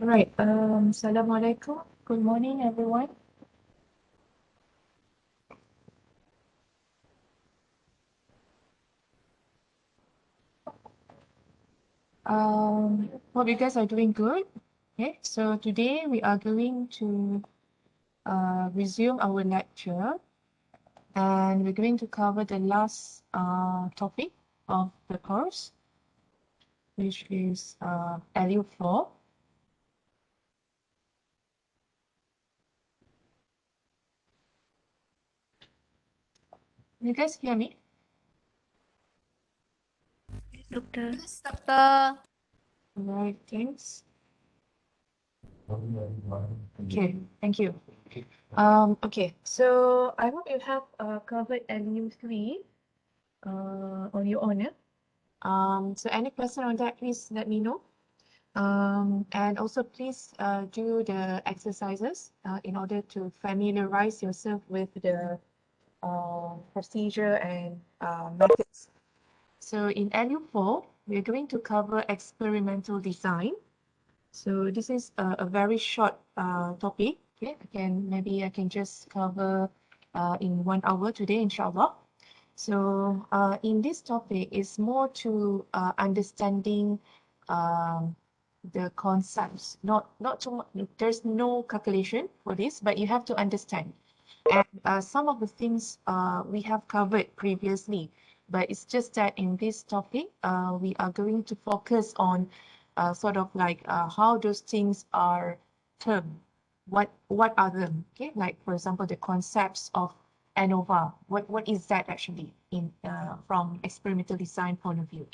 Right. Assalamualaikum. Good morning, everyone. Hope you guys are doing good. Okay, so today we are going to resume our lecture, and we're going to cover the last topic of the course, which is LU4. You guys hear me? Doctor. Yes, Doctor. Right, thanks. Okay, thank you. Okay, so I hope you have covered LU3 on your own, yeah? So any question on that, please let me know. And also please do the exercises in order to familiarize yourself with the procedure and methods. So in LU4, we're going to cover experimental design. So this is a very short topic. Okay, maybe I can just cover in 1 hour today, inshallah. So in this topic, it's more to understanding the concepts. Not too much. There's no calculation for this, but you have to understand. And some of the things we have covered previously, but it's just that in this topic, we are going to focus on sort of like how those things are termed. What are them? Okay, like for example, the concepts of Anova. What is that actually in from experimental design point of view?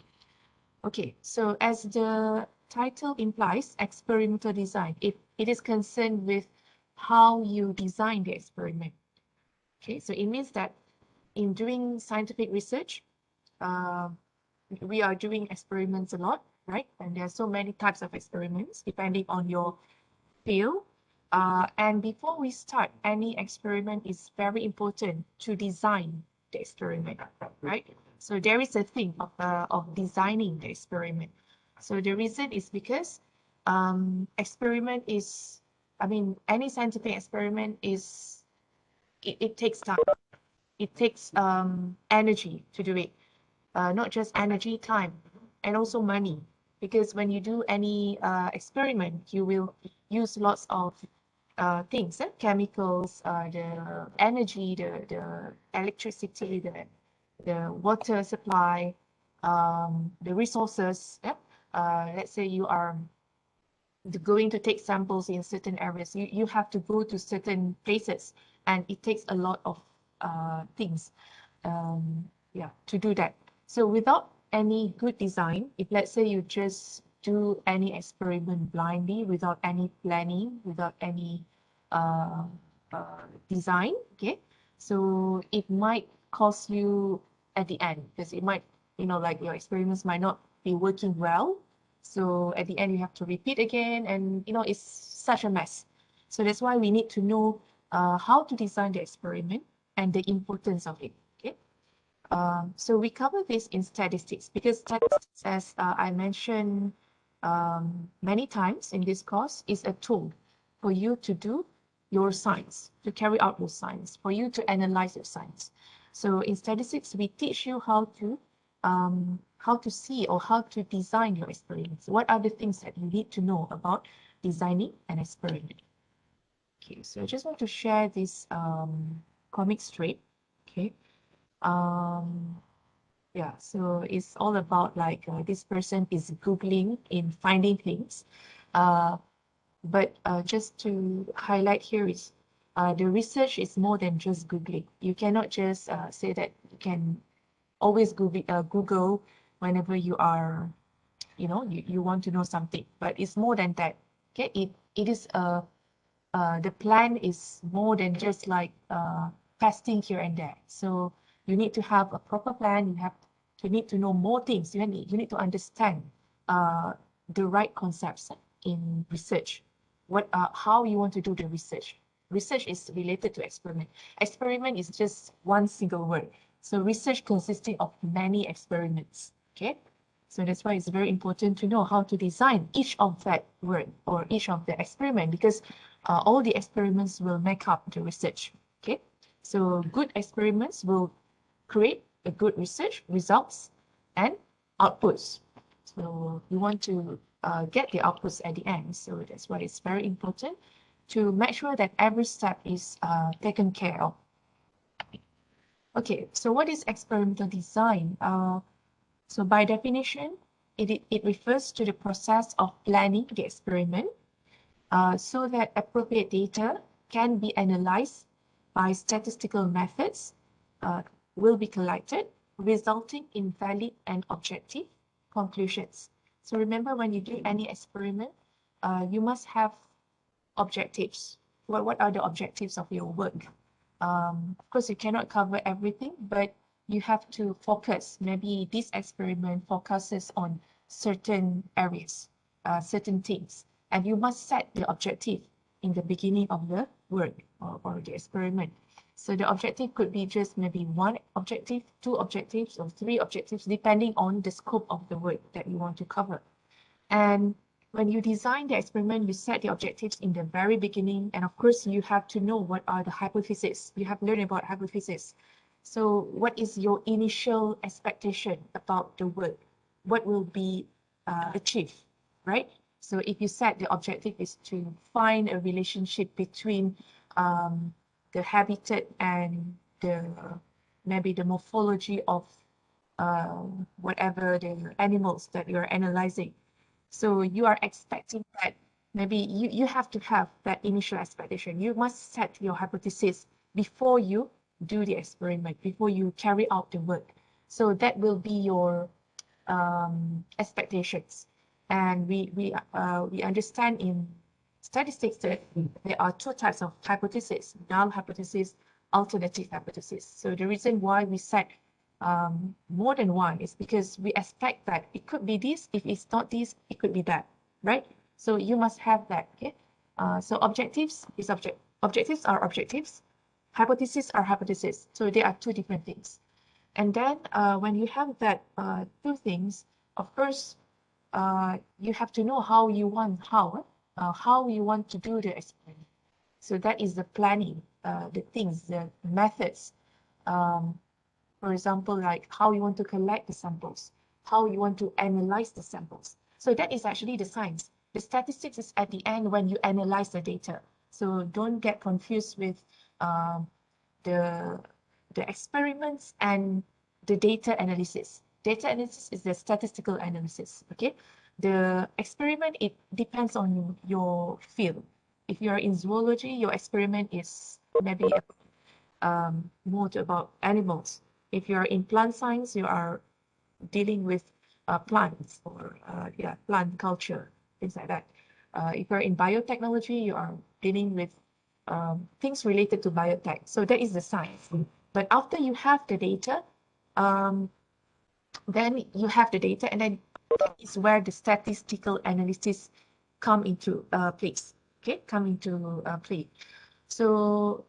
Okay, so as the title implies, experimental design, it is concerned with how you design the experiment. Okay, so it means that in doing scientific research, we are doing experiments a lot, right? And there are so many types of experiments depending on your field. And before we start any experiment, it's very important to design the experiment, right? So there is a thing of designing the experiment. So the reason is because experiment is, I mean, any scientific experiment is, it takes time. It takes energy to do it. Not just energy, time, and also money. Because when you do any experiment, you will use lots of things, chemicals, the energy, the electricity, the water supply, the resources. Let's say you are going to take samples in certain areas. You have to go to certain places, and it takes a lot of things to do that. So without any good design, if let's say you just do any experiment blindly without any planning, without any design, okay, so it might cost you at the end, because it might, like your experiments might not be working well. So at the end, you have to repeat again, and it's such a mess. So that's why we need to know how to design the experiment and the importance of it. Okay. So we cover this in statistics, because statistics, as I mentioned many times in this course, is a tool for you to do your science, to carry out your science, for you to analyze your science. So in statistics, we teach you how to see or how to design your experiments. What are the things that you need to know about designing an experiment? Okay, so I just want to share this comic strip. Okay. Yeah, so it's all about like this person is Googling in finding things. But just to highlight here is the research is more than just Googling. You cannot just say that you can always Google whenever you are, you want to know something, but it's more than that. Okay, it is the plan is more than just like testing here and there. So you need to have a proper plan. You need to know more things. You need to understand the right concepts in research. How you want to do the research. Research is related to experiment. Experiment is just one single word. So research consisting of many experiments. Okay. So that's why it's very important to know how to design each of that work or each of the experiment, because all the experiments will make up the research. Okay, so good experiments will create a good research results and outputs. So you want to get the outputs at the end. So that's why it's very important to make sure that every step is taken care of. Okay, so what is experimental design? So by definition, it refers to the process of planning the experiment so that appropriate data can be analyzed by statistical methods will be collected, resulting in valid and objective conclusions. So remember, when you do any experiment, you must have objectives. What are the objectives of your work? Of course, you cannot cover everything, but you have to focus. Maybe this experiment focuses on certain areas, certain things, and you must set the objective in the beginning of the work or the experiment. So the objective could be just maybe one objective, two objectives, or three objectives, depending on the scope of the work that you want to cover. And when you design the experiment, you set the objectives in the very beginning. And of course, you have to know what are the hypotheses. You have learned about hypotheses. So what is your initial expectation about the work? What will be achieved, right? So if you set the objective is to find a relationship between the habitat and maybe the morphology of whatever the animals that you're analyzing. So you are expecting that maybe you have to have that initial expectation. You must set your hypothesis before you do the experiment, before you carry out the work. So that will be your expectations. And we understand in statistics that there are two types of hypothesis: null hypothesis, alternative hypothesis. So the reason why we set more than one is because we expect that it could be this. If it's not this, it could be that, right? So you must have that. Okay. So objectives are objectives. Hypotheses are hypotheses. So they are two different things. And then when you have that two things, of course, you have to know how you want to do the experiment. So that is the planning, the things, the methods. For example, like how you want to collect the samples, how you want to analyze the samples. So that is actually the science. The statistics is at the end when you analyze the data. So don't get confused with the experiments and the data analysis. Data analysis is the statistical analysis, okay? The experiment, it depends on your field. If you're in zoology, your experiment is maybe more about animals. If you're in plant science, you are dealing with plants or plant culture, things like that. If you're in biotechnology, you are dealing with things related to biotech. So that is the science. But after you have the data, then you have the data, and then that is where the statistical analysis come into place. Okay, come into play. So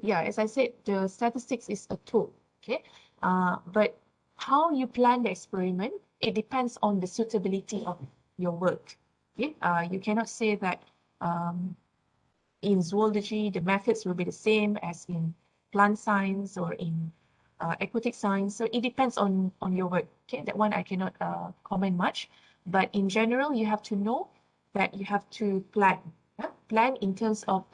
yeah, as I said, the statistics is a tool. Okay, but how you plan the experiment, it depends on the suitability of your work. Okay, you cannot say that in zoology the methods will be the same as in plant science or in aquatic science. So it depends on your work. Okay, that one I cannot comment much, but in general, you have to know that you have to plan. Yeah? Plan in terms of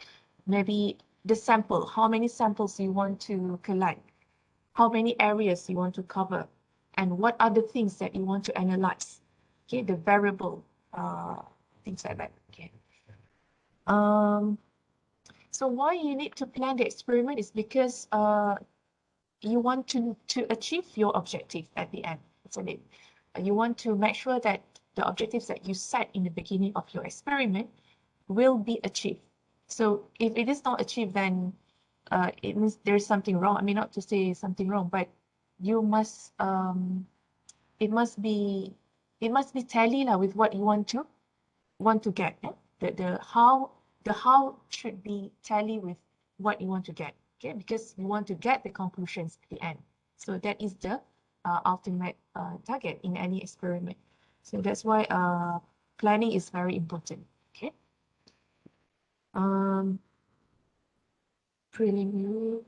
maybe the sample, how many samples you want to collect, how many areas you want to cover, and what are the things that you want to analyze. Okay, the variable, things like that. Okay. So why you need to plan the experiment is because you want to achieve your objective at the end, isn't it? You want to make sure that the objectives that you set in the beginning of your experiment will be achieved. So if it is not achieved, then it means there's something wrong. I mean, not to say something wrong, but you must it must be tally with what you want to get. Yeah? The how should be tally with what you want to get. Okay, because you want to get the conclusions at the end. So that is the ultimate target in any experiment. So that's why planning is very important. Okay. Preliminary.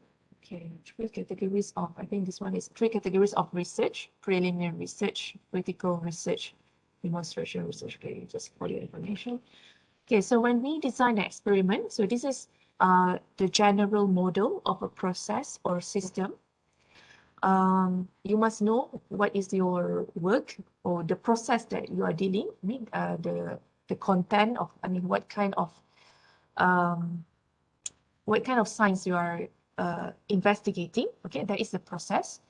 Okay, three categories of, I think this one is three categories of research: preliminary research, critical research, demonstration research. Okay, just for your information. Okay, so when we design an experiment, so this is the general model of a process or system. You must know what is your work or the process that you are dealing. I mean, the content of, I mean, what kind of science you are investigating. Okay, that is the process.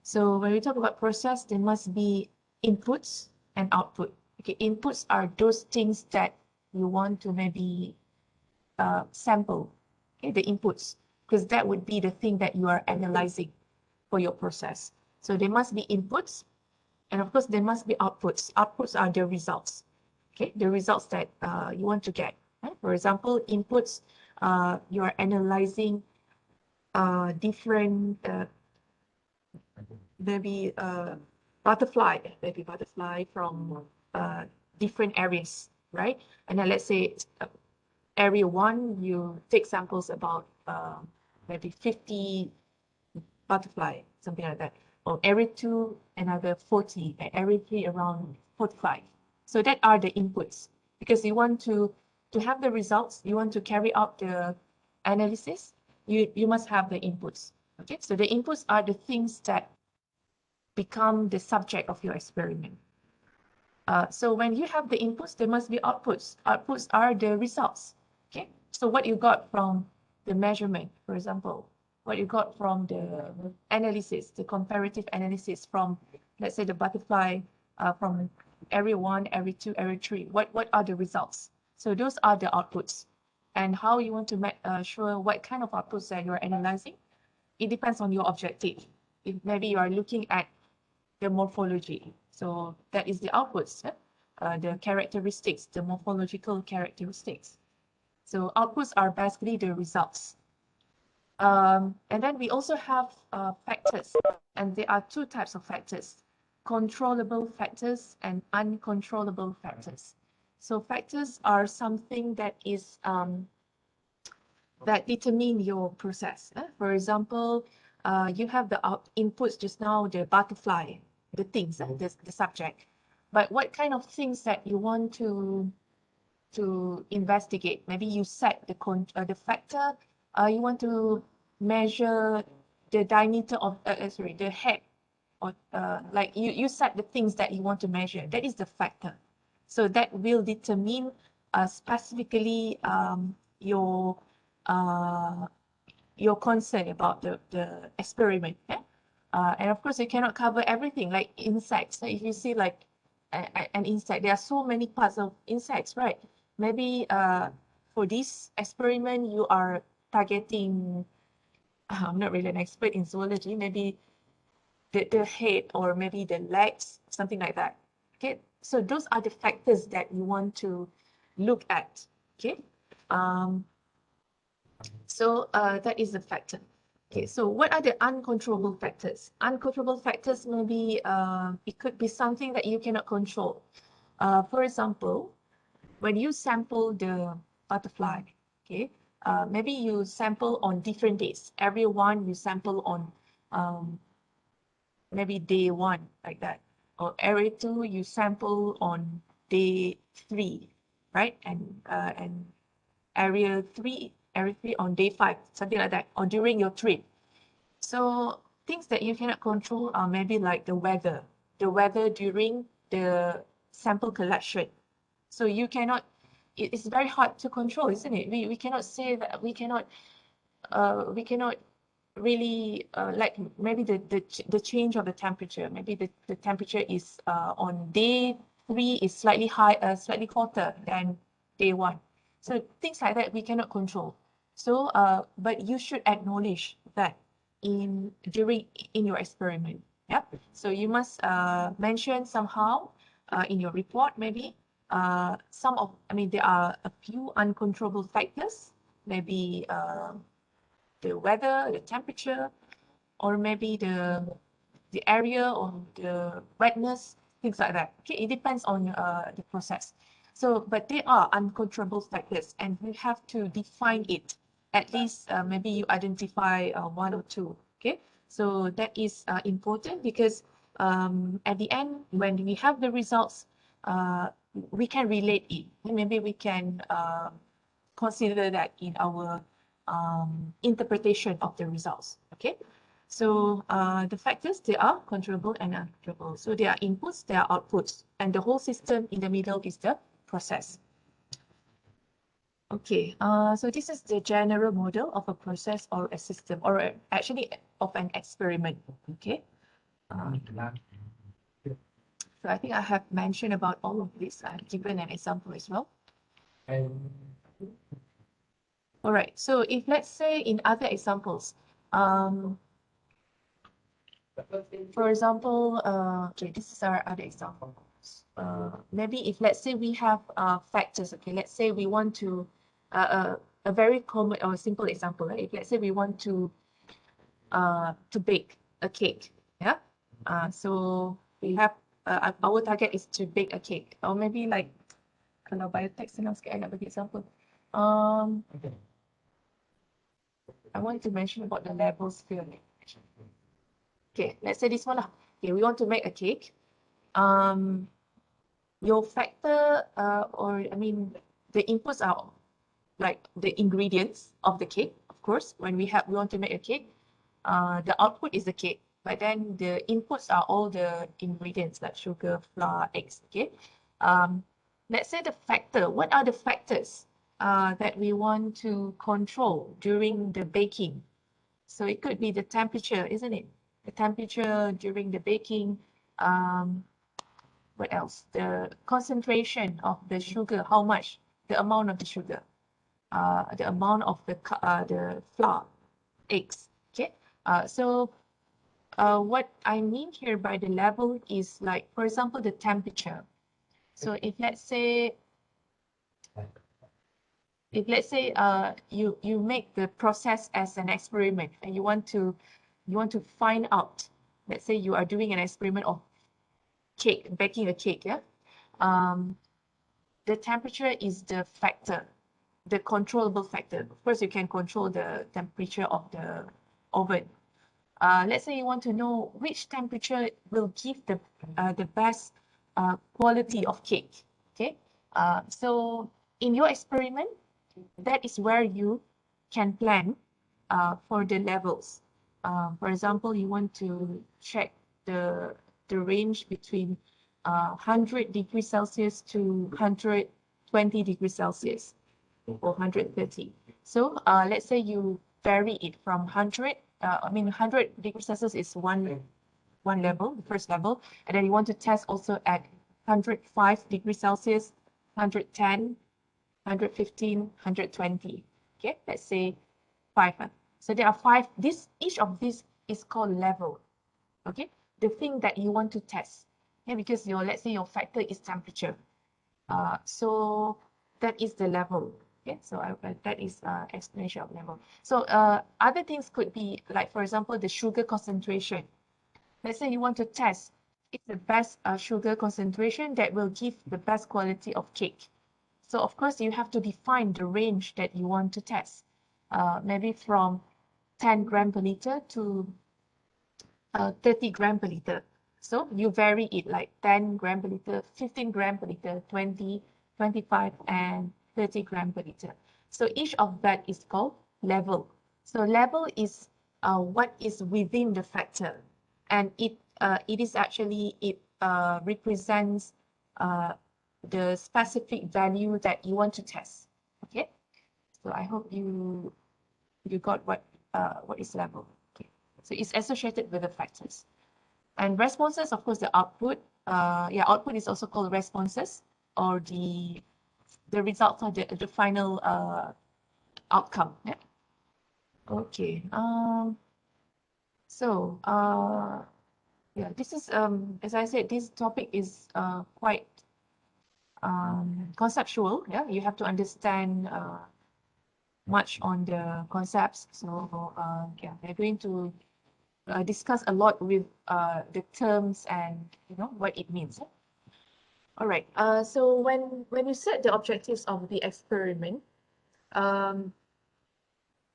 So when we talk about process, there must be inputs and output. Okay, inputs are those things that you want to maybe sample. Okay, the inputs, because that would be the thing that you are analyzing for your process. So there must be inputs, and of course there must be outputs. Outputs are the results. Okay, the results that you want to get. Right? For example, inputs, you are analyzing different maybe butterfly from different areas, right? And then let's say area 1, you take samples about maybe 50 butterfly, something like that. Or area 2, another 40, and area 3 around 45. So that are the inputs, because you want to have the results, you want to carry out the analysis, you must have the inputs. Okay, so the inputs are the things that become the subject of your experiment. So when you have the inputs, there must be outputs. Outputs are the results. Okay, so what you got from the measurement, for example, what you got from the analysis, the comparative analysis from, let's say, the butterfly from area 1, area 2, area 3. What are the results? So those are the outputs. And how you want to make sure what kind of outputs that you're analyzing, it depends on your objective. If maybe you are looking at the morphology, so that is the outputs, the characteristics, the morphological characteristics. So outputs are basically the results. And then we also have factors, and there are two types of factors: controllable factors and uncontrollable factors. So factors are something that is that determine your process. For example, you have the inputs just now, the butterfly, the things, the subject. But what kind of things that you want to investigate? Maybe you set the factor. You want to measure the diameter of the head, or like you set the things that you want to measure. That is the factor. So that will determine specifically your concern about the experiment. And of course, you cannot cover everything, like insects. So if you see like an insect, there are so many parts of insects, right? Maybe for this experiment, you are targeting, I'm not really an expert in zoology, maybe the head or maybe the legs, something like that. Okay, so those are the factors that you want to look at. Okay, so that is the factor. Okay, so what are the uncontrollable factors? Uncontrollable factors, maybe it could be something that you cannot control. For example, when you sample the butterfly, okay, maybe you sample on different days. Every one you sample on maybe day 1, like that. Or area 2, you sample on day 3, right? And area 3 on day 5, something like that, or during your trip. So things that you cannot control are maybe like the weather during the sample collection. So you cannot, it's very hard to control, isn't it? We cannot say that we cannot really like maybe the change of the temperature. Maybe the temperature is on day 3 is slightly hotter than day 1. So things like that we cannot control. So but you should acknowledge that in your experiment. Yep. So you must mention somehow in your report, maybe there are a few uncontrollable factors, maybe the weather, the temperature, or maybe the the area or the redness, things like that. Okay, it depends on the process. So, but they are uncontrollable factors, and we have to define it. At least maybe you identify one or two. Okay, so that is important because at the end, when we have the results, we can relate it, and maybe we can consider that in our interpretation of the results. Okay, so the factors, they are controllable and uncontrollable. So they are inputs, they are outputs, and the whole system in the middle is the process. Okay, so this is the general model of a process or a system, or actually of an experiment. Okay. So I think I have mentioned about all of this. I have given an example as well. All right, so if let's say in other examples, for example, okay, this is our other example. Maybe if let's say we have factors, okay, let's say we want to, a very common or simple example, right? If let's say we want to bake a cake, yeah? So we have, our target is to bake a cake, or maybe like, kalau biotech senang sikit I nak bagi example. I want to mention about the levels here. Okay, let's say this one lah. Okay, we want to make a cake. Your factor, or I mean, the inputs are like the ingredients of the cake. Of course, when we want to make a cake, the output is the cake, but then the inputs are all the ingredients like sugar, flour, eggs. Okay. Let's say the factor. What are the factors that we want to control during the baking? So it could be the temperature, isn't it? The temperature during the baking. What else? The concentration of the sugar, how much, the amount of the sugar, the amount of the flour, eggs. Okay. So what I mean here by the level is like, for example, the temperature. So if let's say you make the process as an experiment and you want to find out, let's say you are doing an experiment of cake, baking a cake, yeah. The temperature is the factor, the controllable factor. Of course, you can control the temperature of the oven. Let's say you want to know which temperature will give the best quality of cake. Okay. So in your experiment, that is where you can plan for the levels. For example, you want to check the range between 100 degrees Celsius to 120 degrees Celsius or 130. So let's say you vary it from 100. 100 degrees Celsius is one level, the first level, and then you want to test also at 105 degrees Celsius, 110, 115, 120. Okay, let's say 5. So there are 5. Each of these is called level. Okay, the thing that you want to test. Okay, because let's say your factor is temperature. So that is the level. Okay, so that is explanation of level. So other things could be like, for example, the sugar concentration. Let's say you want to test it's the best sugar concentration that will give the best quality of cake. So of course you have to define the range that you want to test. Maybe from 10 gram per liter to 30 gram per liter. So you vary it like 10 gram per liter, 15 gram per liter, 20, 25, and 30 gram per liter. So each of that is called level. So level is what is within the factor, and it is actually, it represents the specific value that you want to test. Okay, so I hope you got what is level. Okay, so it's associated with the factors. And responses, of course, the output. Output is also called responses, or the results of the final outcome. Yeah. Okay. This is as I said, this topic is quite conceptual. Yeah, you have to understand much on the concepts. So we're going to discuss a lot with the terms and what it means. All right. So when you set the objectives of the experiment,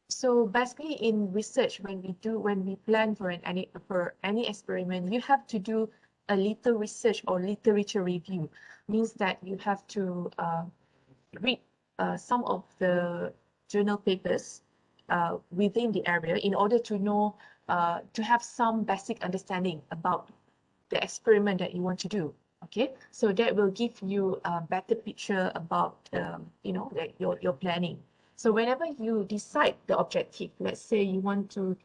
so basically in research, when we plan for any experiment, you have to do a little research or literature review. Means that you have to read some of the journal papers within the area in order to know to have some basic understanding about the experiment that you want to do. Okay, so that will give you a better picture about like your planning. So whenever you decide the objective, let's say you want to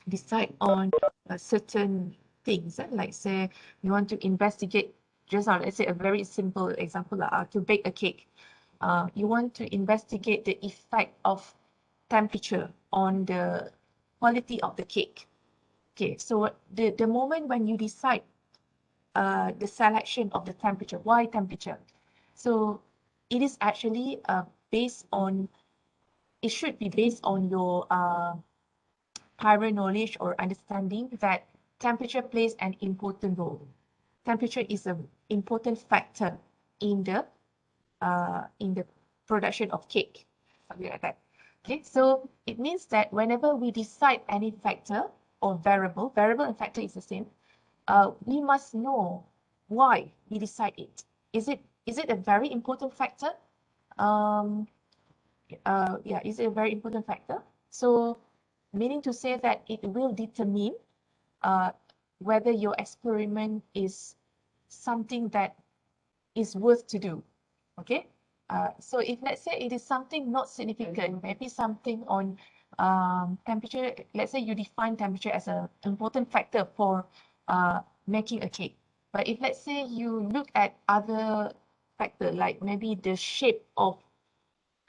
decide on certain things, like say you want to investigate, just let's say a very simple example, to bake a cake. You want to investigate the effect of temperature on the quality of the cake. Okay, so the moment when you decide the selection of the temperature, why temperature? So it is actually based on, it should be based on your prior knowledge or understanding that temperature plays an important role. Temperature is an important factor in the production of cake, something like that. Okay, so it means that whenever we decide any factor or variable and factor is the same, we must know why we decide it. Is it a very important factor? Yeah, is it a very important factor? So meaning to say that it will determine whether your experiment is something that is worth to do. Okay, so if let's say it is something not significant, maybe something on temperature, let's say you define temperature as an important factor for making a cake. But if let's say you look at other factor, like maybe the shape of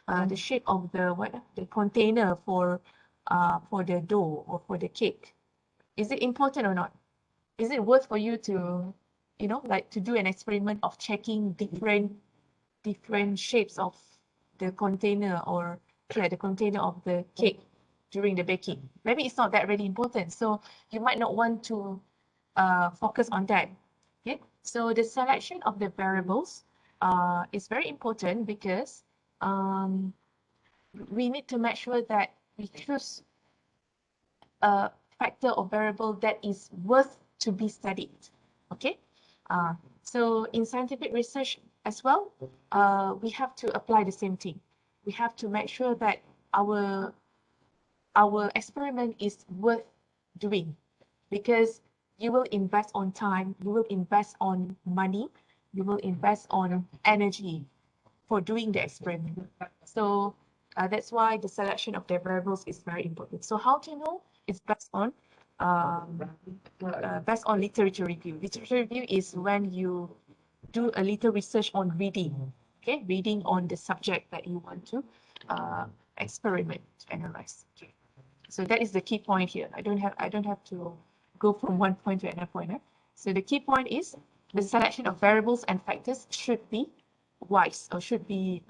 the container for the dough or for the cake, is it important or not? Is it worth for you to like to do an experiment of checking different shapes of the container or the container of the cake during the baking? Maybe it's not that really important, so you might not want to focus on that. Okay, so the selection of the variables is very important because we need to make sure that we choose a factor or variable that is worth to be studied. Okay, so in scientific research as well, we have to apply the same thing. We have to make sure that our experiment is worth doing, because you will invest on time, you will invest on money, you will invest on energy for doing the experiment. So that's why the selection of the variables is very important. So how to know? It's based on literature review. Literature review is when you do a little research on reading, okay, reading on the subject that you want to experiment, analyze. Okay. So that is the key point here. I don't have to go from one point to another point. So the key point is the selection of variables and factors should be wise, or should be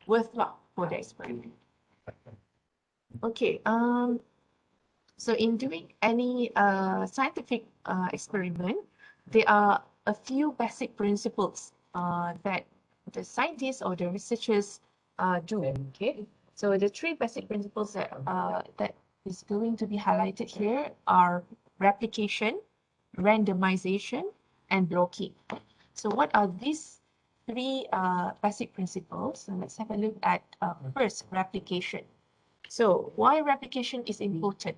worthwhile for the experiment. Okay. So in doing any scientific experiment, there are a few basic principles that the scientists or the researchers do. Okay. So the three basic principles that is going to be highlighted here are replication, randomization, and blocking. So what are these three basic principles? So let's have a look at first, replication. So why replication is important?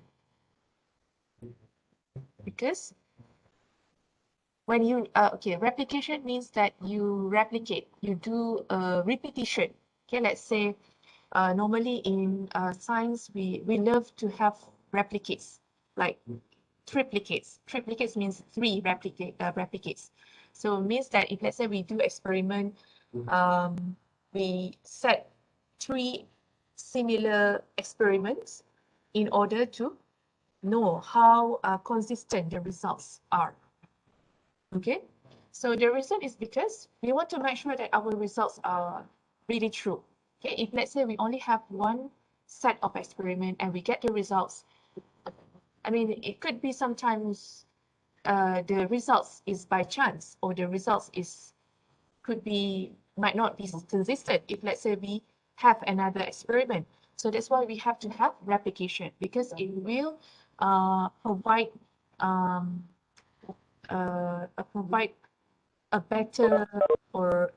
Because when you replication means that you replicate, you do a repetition. Okay, let's say normally in science we love to have replicates, like triplicates. Triplicates means three replicates. So it means that if let's say we do experiment, we set three similar experiments in order to know how consistent the results are. Okay, so the reason is because we want to make sure that our results are really true. Okay, if let's say we only have one set of experiment and we get the results I mean, it could be sometimes the results is by chance, or the results might not be consistent if, let's say, we have another experiment. So that's why we have to have replication, because it will provide provide a better, or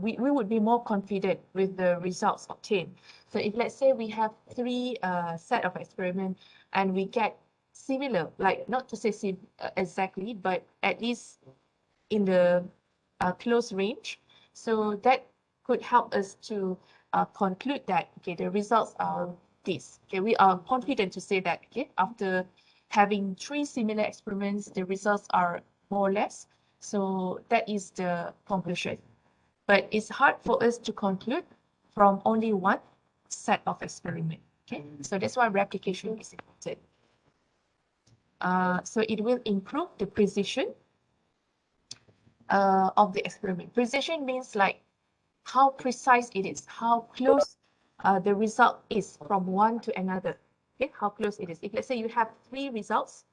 we would be more confident with the results obtained. So if, let's say, we have three set of experiment and we get similar, like not to say exactly, but at least in the close range, so that could help us to conclude that, okay, the results are this. Okay, we are confident to say that, okay, after having three similar experiments, the results are more or less. So that is the conclusion. But it's hard for us to conclude from only one set of experiment. Okay, so that's why replication is important. So it will improve the precision of the experiment. Precision means like how precise it is, how close the result is from one to another. Okay, how close it is. If, let's say, you have three results,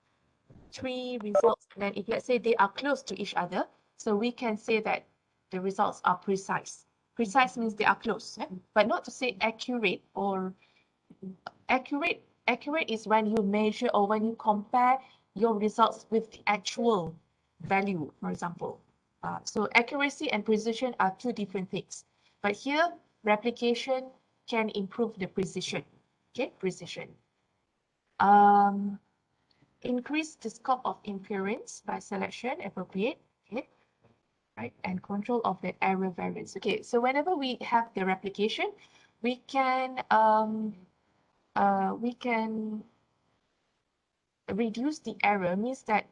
then if, let's say, they are close to each other, so we can say that the results are precise. Precise means they are close, but not to say accurate. Or accurate is when you measure or when you compare your results with the actual value, for example. So accuracy and precision are two different things. But here, replication can improve the precision. Okay, precision. Increase the scope of inference by selection, appropriate. Okay, right, and control of the error variance. Okay, so whenever we have the replication, we can reduce the error. Means that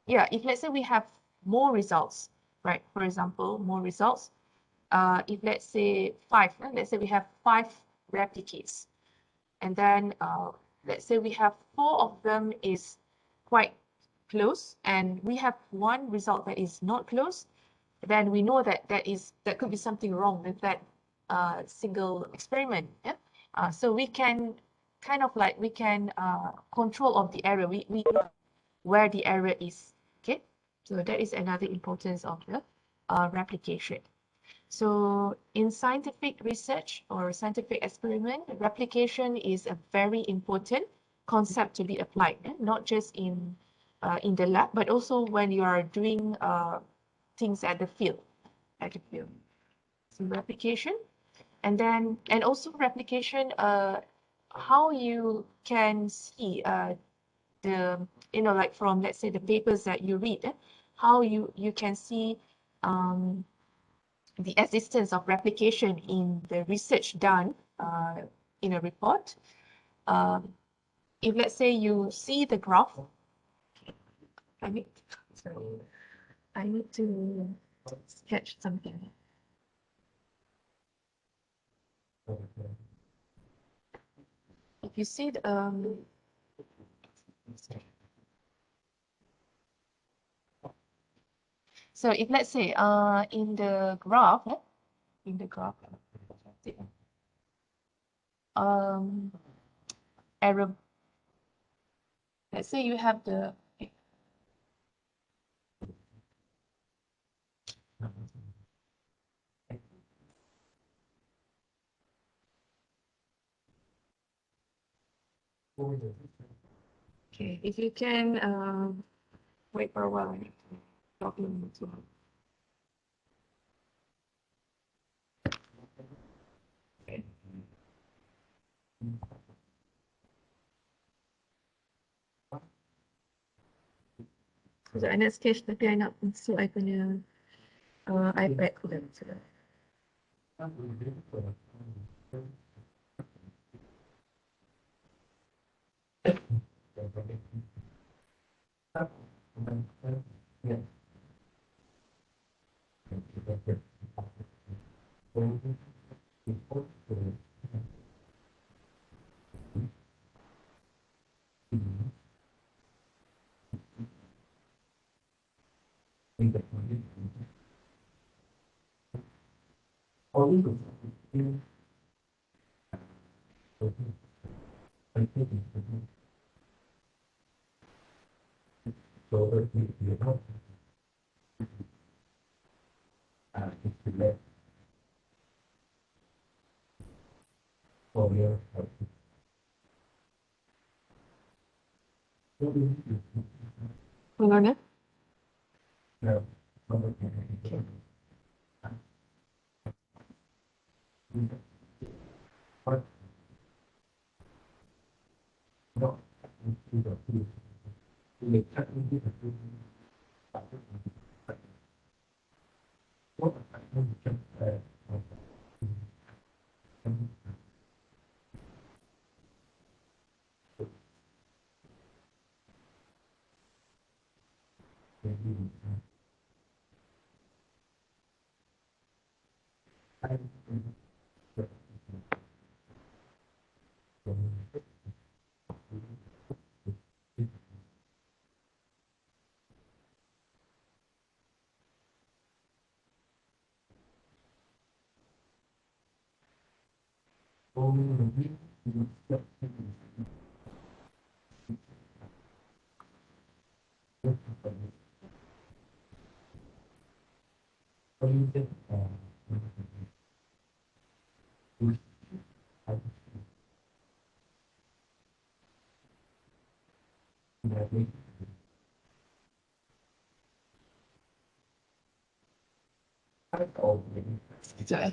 yeah, if, let's say, we have more results, right? For example, more results. If, let's say, let's say we have 5 replicates, and then let's say we have 4 of them is quite close, and we have one result that is not close, then we know that that could be something wrong with that single experiment. Yeah. So we can kind of like, we can control of the error. We know where the error is. Okay, so that is another importance of the replication. So in scientific research or scientific experiment, replication is a very important concept to be applied, not just in the lab, but also when you are doing things at the field. So replication, and also replication, how you can see the, like from, let's say, the papers that you read, how you can see the existence of replication in the research done in a report. If, let's say, you see the graph, I need to sketch something. If you see the so if, let's say, in the graph, error, let's say you have the okay, if you can wait for a while, I need to document as well. Okay. So I nak sketch tapi I nak masuk I punya iPad ko dan. Hold on, eh? Sekejap, eh.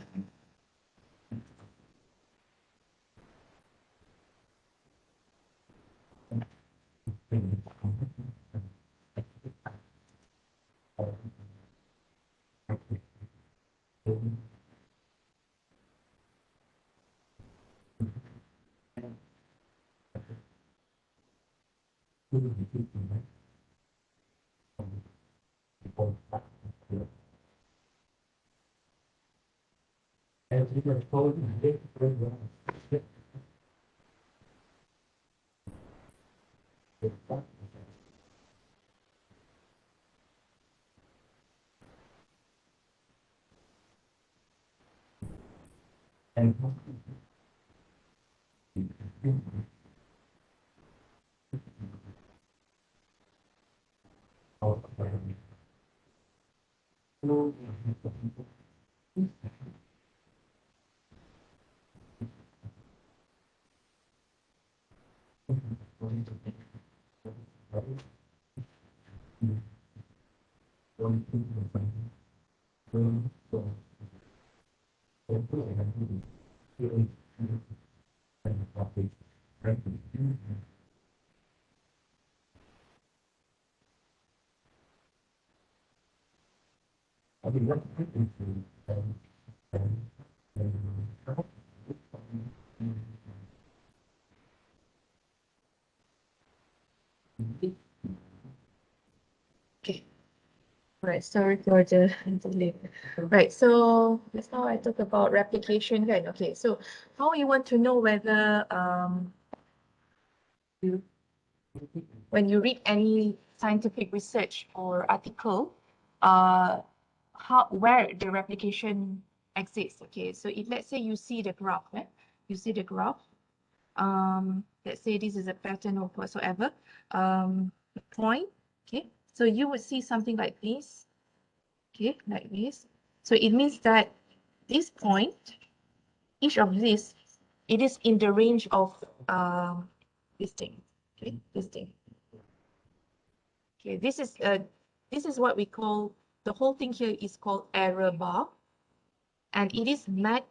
Okay. Right, sorry for the delay. Right, so just now I talked about replication, right? Okay, so how you want to know whether you, when you read any scientific research or article, where the replication exists. Okay, so if let's say you see the graph, you see the graph. Let's say this is a pattern or whatsoever, point. Okay, so you would see something like this. Okay, like this. So it means that this point, each of this, it is in the range of this thing. Okay, this thing. Okay, this is what we call, the whole thing here is called error bar, and it is met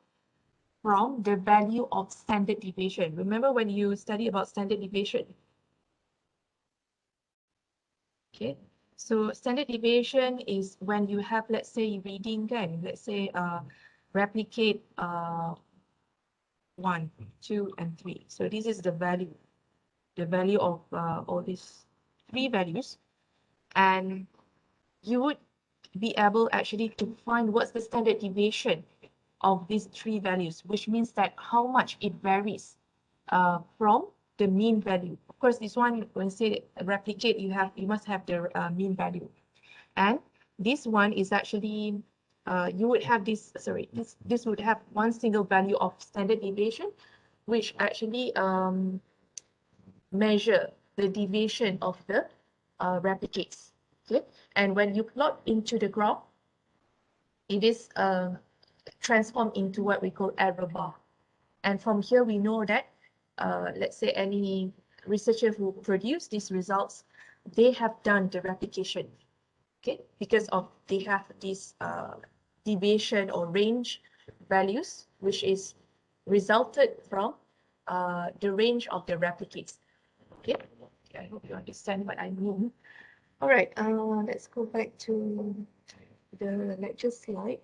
from the value of standard deviation. Remember when you study about standard deviation? Okay, so standard deviation is when you have, let's say, reading, kan, let's say replicate 1, 2, and 3. So this is the value of all these 3 values, and you would be able actually to find what's the standard deviation of these 3 values, which means that how much it varies from the mean value. Of course, this one, when say replicate, you must have the mean value, and this one is actually you would have this. Sorry, this would have one single value of standard deviation, which actually measure the deviation of the replicates. Okay, and when you plot into the graph, it is transformed into what we call error bar. And from here, we know that, let's say any researcher who produced these results, they have done the replication, okay, because of they have this deviation or range values, which is resulted from the range of the replicates. Okay, I hope you understand what I mean. All right, let's go back to the lecture slide.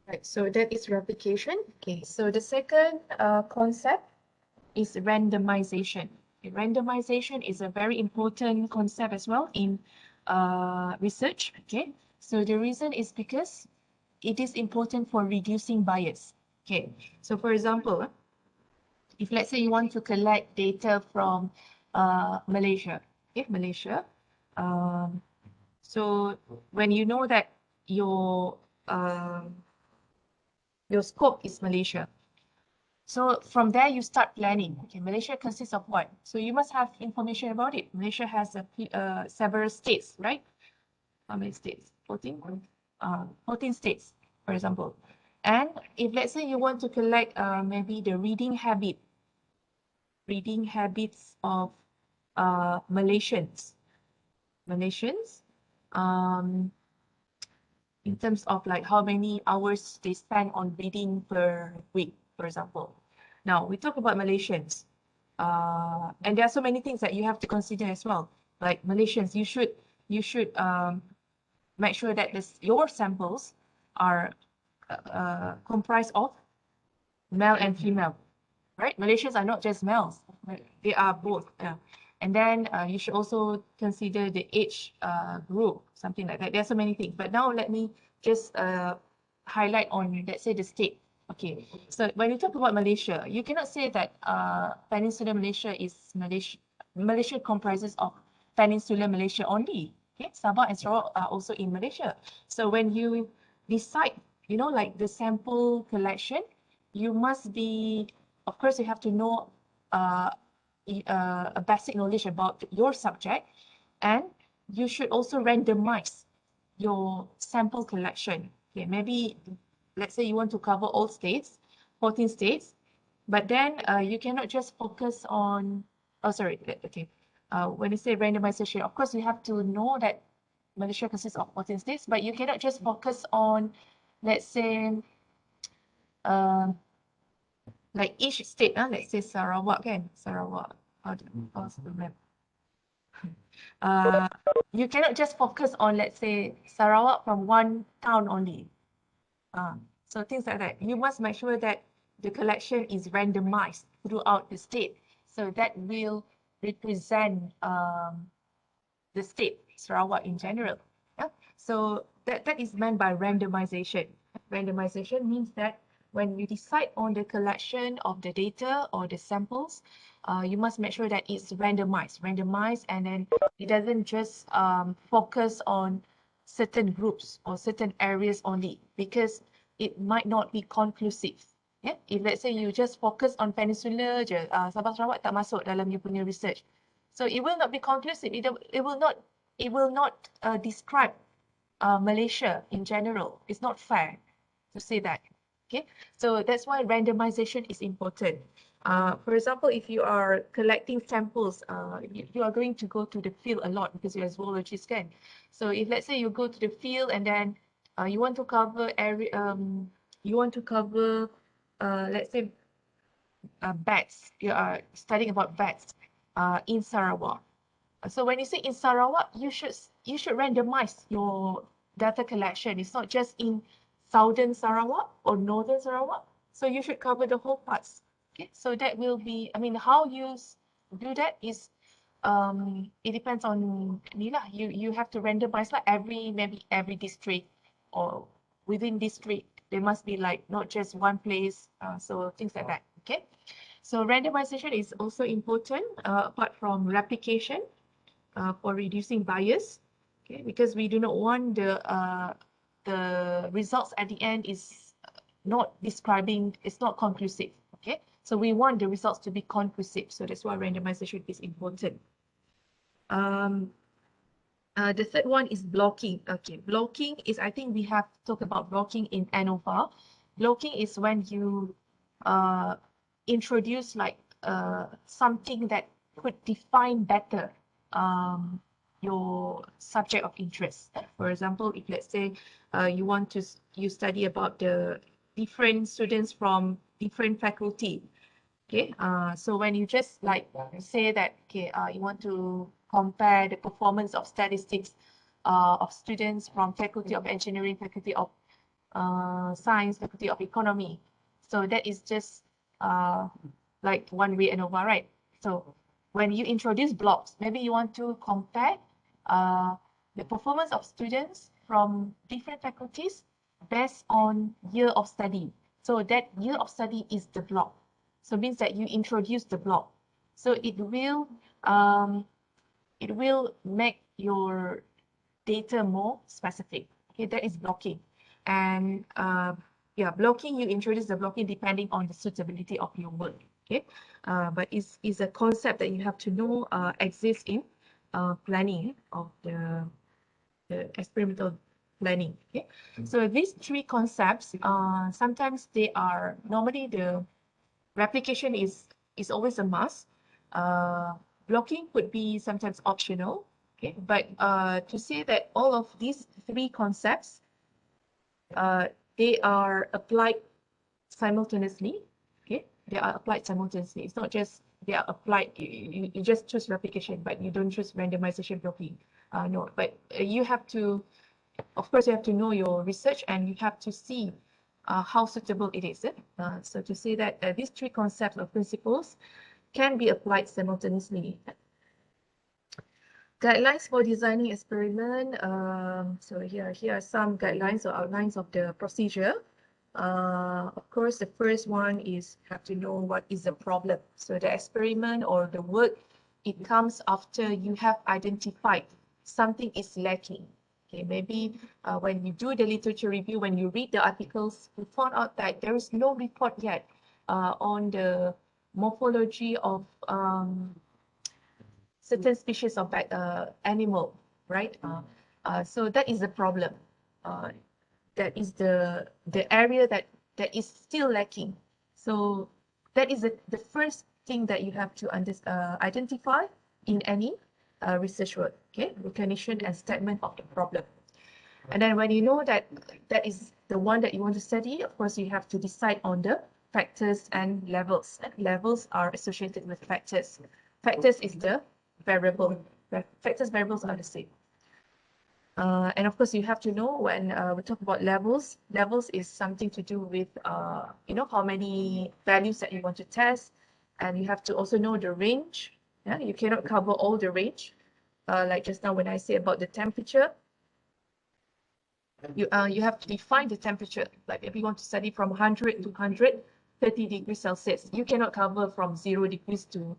Right, so that is replication. Okay, so the second concept is randomization. Okay, randomization is a very important concept as well in research. Okay, so the reason is because it is important for reducing bias. Okay, so for example, if let's say you want to collect data from Malaysia, okay, Malaysia, so when you know that um, your scope is Malaysia, so from there you start planning. Okay, Malaysia consists of what? So you must have information about it. Malaysia has several states, right? How many states? 14? 14 states, for example. And if let's say you want to collect maybe the reading habits of Malaysians, in terms of like how many hours they spend on reading per week, for example. Now we talk about Malaysians, and there are so many things that you have to consider as well. Like Malaysians, you should make sure that your samples are comprised of male and female, right? Malaysians are not just males, right? They are both. Yeah. And then you should also consider the age group, something like that. There are so many things. But now let me just highlight on, let's say, the state. Okay, so when you talk about Malaysia, you cannot say that Peninsular Malaysia is Malaysia. Malaysia comprises of Peninsular Malaysia only. Okay, Sabah and Sarawak are also in Malaysia. So when you decide, like the sample collection, you must be, of course, you have to know a basic knowledge about your subject, and you should also randomize your sample collection. Okay, maybe let's say you want to cover all states, 14 states, but then you cannot just focus on, oh, sorry, okay. When you say randomization, of course, you have to know that Malaysia consists of 14 states, but you cannot just focus on, let's say, like each state, let's say Sarawak kan, Sarawak, how's the map? You cannot just focus on, let's say, Sarawak from one town only. So things like that. You must make sure that the collection is randomized throughout the state. So that will represent the state, Sarawak in general. Yeah? So that is meant by randomization. Randomization means that when you decide on the collection of the data or the samples, you must make sure that it's randomized, and then it doesn't just focus on certain groups or certain areas only, because it might not be conclusive. Yeah? If let's say you just focus on Peninsula je, Sabah Sarawak tak masuk dalam you punya research. So it will not be conclusive. It will not describe Malaysia in general. It's not fair to say that. Okay, so that's why randomization is important. For example, if you are collecting samples, you are going to go to the field a lot because you're a zoologist, kan? So if let's say you go to the field and then you want to cover let's say bats. You are studying about bats in Sarawak. So when you say in Sarawak, you should randomize your data collection. It's not just in southern Sarawak or northern Sarawak. So you should cover the whole parts Okay, so that will be, I mean, how you do that is, it depends on Nila. You have to randomize like maybe every district, or within district there must be like not just one place, so things like that. Okay, so randomization is also important, apart from replication, for reducing bias. Okay, because we do not want the results at the end is not describing, it's not conclusive. Okay, so we want the results to be conclusive, so that's why randomization is important. The third one is blocking. Okay, blocking is, I think we have talked about blocking in Anova. Blocking is when you introduce like something that could define better your subject of interest. For example, if let's say you study about the different students from different faculty. Okay, so when you just like say that, okay, you want to compare the performance of statistics of students from faculty of engineering, faculty of science, faculty of economy. So that is just like one way ANOVA, right? So when you introduce blocks, maybe you want to compare the performance of students from different faculties based on year of study. So that year of study is the block. So it means that you introduce the block. So it will make your data more specific. Okay, that is blocking. And yeah, blocking, you introduce the blocking depending on the suitability of your work. Okay, but is a concept that you have to know exists in planning of the experimental planning. Okay, so these three concepts, sometimes they are normally the replication is always a must. Blocking could be sometimes optional. Okay, but to say that all of these three concepts, they are applied simultaneously. Okay, they are applied simultaneously. It's not just they are applied. You just choose replication, but you don't choose randomization blocking. No, but you have to, of course, you have to know your research and you have to see how suitable it is. So to say that these three concepts or principles can be applied simultaneously. Guidelines for designing experiment. So here are some guidelines or outlines of the procedure. Of course, the first one is have to know what is the problem. So the experiment or the work, it comes after you have identified something is lacking. Okay, maybe when you do the literature review, when you read the articles, you found out that there is no report yet on the morphology of certain species of animal, right? So that is the problem. That is the area that is still lacking. So that is the first thing that you have to identify in any research work. Okay, recognition and statement of the problem. And then when you know that that is the one that you want to study, of course, you have to decide on the factors and levels. And levels are associated with factors. Factors is the variable. Factors, variables are the same. And of course, you have to know when we talk about levels, levels is something to do with, how many values that you want to test. And you have to also know the range. Yeah, you cannot cover all the range. Like just now when I say about the temperature, you have to define the temperature. Like if you want to study from 100 to 130 degrees Celsius, you cannot cover from 0 degrees to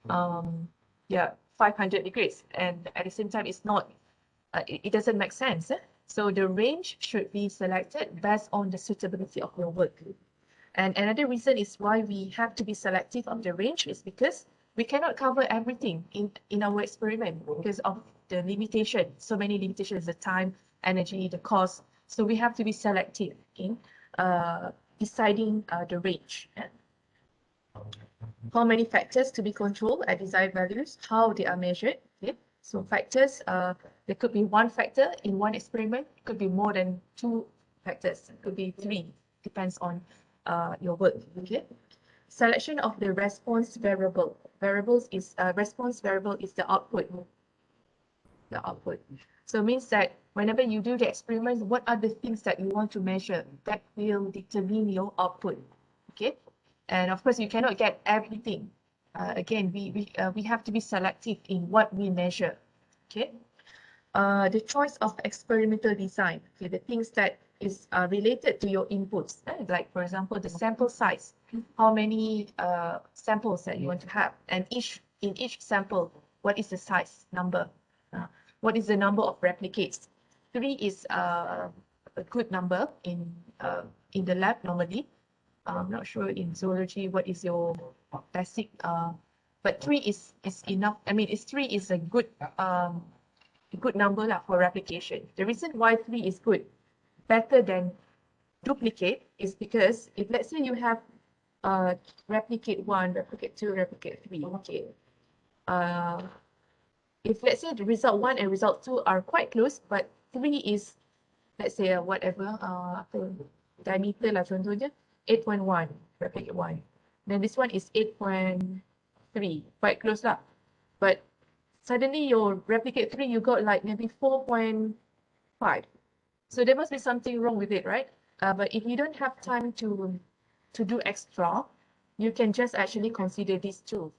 500 degrees. And at the same time, it's not, it doesn't make sense. So the range should be selected based on the suitability of your work. And another reason is why we have to be selective of the range is because we cannot cover everything in our experiment because of the limitation. So many limitations, the time, energy, the cost. So we have to be selective in deciding the range. How many factors to be controlled at desired values, how they are measured. Okay? So factors, there could be one factor in one experiment, could be more than 2 factors, could be 3, depends on your work. Okay. Selection of the response variable. Response variable is the output. The output. So it means that whenever you do the experiment, what are the things that you want to measure that will determine your output? Okay. And of course, you cannot get everything. Again, we have to be selective in what we measure. Okay. The choice of experimental design. Okay, the things that is related to your inputs, like for example, the sample size, how many samples that you want to have, and in each sample, what is the size number? What is the number of replicates? 3 is a good number in the lab normally. I'm not sure in zoology what is your basic, but 3 is enough. I mean, 3 is a good number lah for replication. The reason why 3 is good, better than duplicate, is because if let's say you have replicate 1, replicate 2, replicate 3, okay. If let's say the result 1 and result 2 are quite close, but 3 is, let's say whatever, diameter lah contohnya, 8.1, replicate 1. Then this one is 8.3, quite close lah. But suddenly your replicate 3, you got like maybe 4.5. So there must be something wrong with it, right? But if you don't have time to do extra, you can just actually consider these two.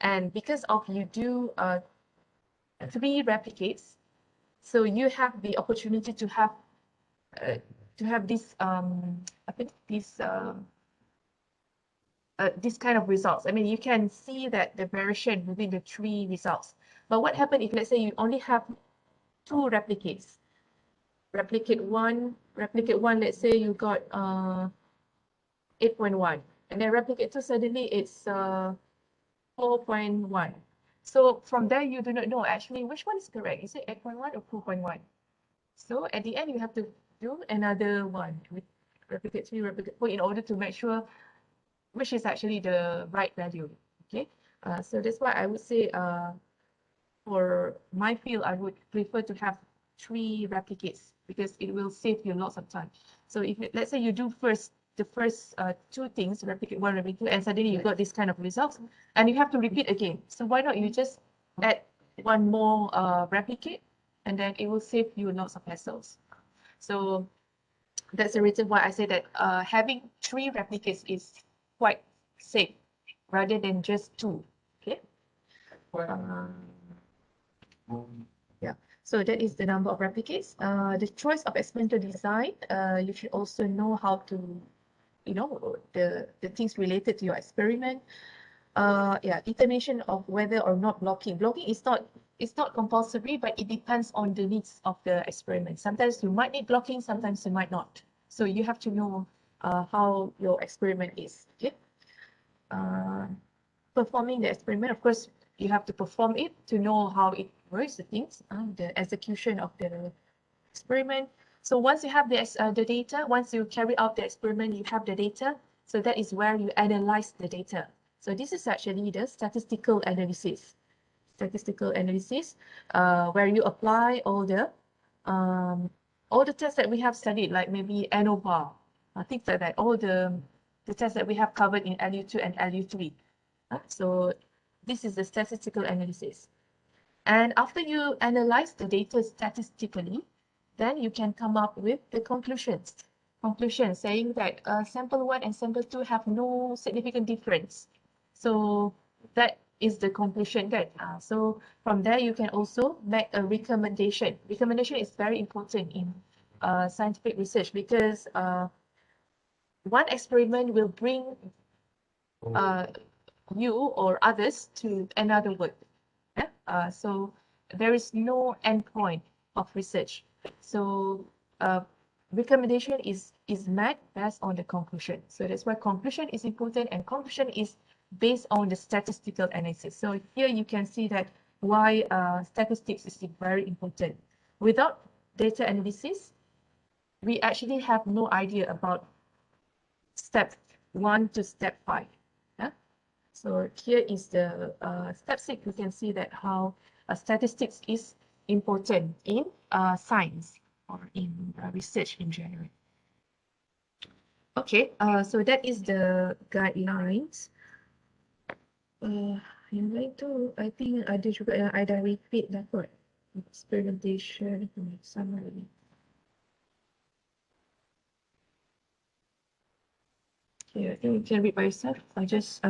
And because of you do 3 replicates, so you have the opportunity to have this this kind of results. I mean, you can see that the variation within the 3 results. But what happens if let's say you only have 2 replicates? Replicate 1, let's say you got 8.1, and then replicate 2, suddenly it's 4.1. So from there, you do not know actually which one is correct. Is it 8.1 or 4.1? So at the end, you have to do another one with replicate 3, replicate 4 in order to make sure which is actually the right value. Okay, so that's why I would say for my field, I would prefer to have 3 replicates because it will save you lots of time. So if let's say you do the first 2 things, replicate 1, replicate 2, and suddenly you got this kind of results, and you have to repeat again. So why not you just add 1 more replicate, and then it will save you lots of hassles. So that's the reason why I say that having 3 replicates is quite safe rather than just 2. Okay. Yeah, so that is the number of replicates. The choice of experimental design, you should also know how to, you know, the things related to your experiment. Yeah, determination of whether or not blocking. Blocking is not compulsory, but it depends on the needs of the experiment. Sometimes you might need blocking, sometimes you might not. So you have to know how your experiment is. Okay. Performing the experiment, of course, you have to perform it to know how it works, the things, the execution of the experiment. So once you have the data, once you carry out the experiment, you have the data. So that is where you analyze the data. So this is actually the statistical analysis. Where you apply all the tests that we have studied, like maybe Anova, things like that, all the tests that we have covered in LU2 and LU3. So this is the statistical analysis. And after you analyze the data statistically, then you can come up with the conclusions. Conclusion saying that sample 1 and sample 2 have no significant difference. So that is the conclusion then. So from there, you can also make a recommendation. Recommendation is very important in scientific research because one experiment will bring you or others to another work. Yeah? So there is no end point of research. So recommendation is made based on the conclusion. So that's why conclusion is important, and conclusion is based on the statistical analysis. So here you can see that why statistics is very important. Without data analysis, we actually have no idea about step 1 to step 5. Yeah? So here is the step 6. You can see that how statistics is important in science or in research in general. Okay, so that is the guidelines. Yang lain tu, I think ada juga yang I dah repeat dah kot. Experimentation, summary. Okay, I think you can read by yourself. I just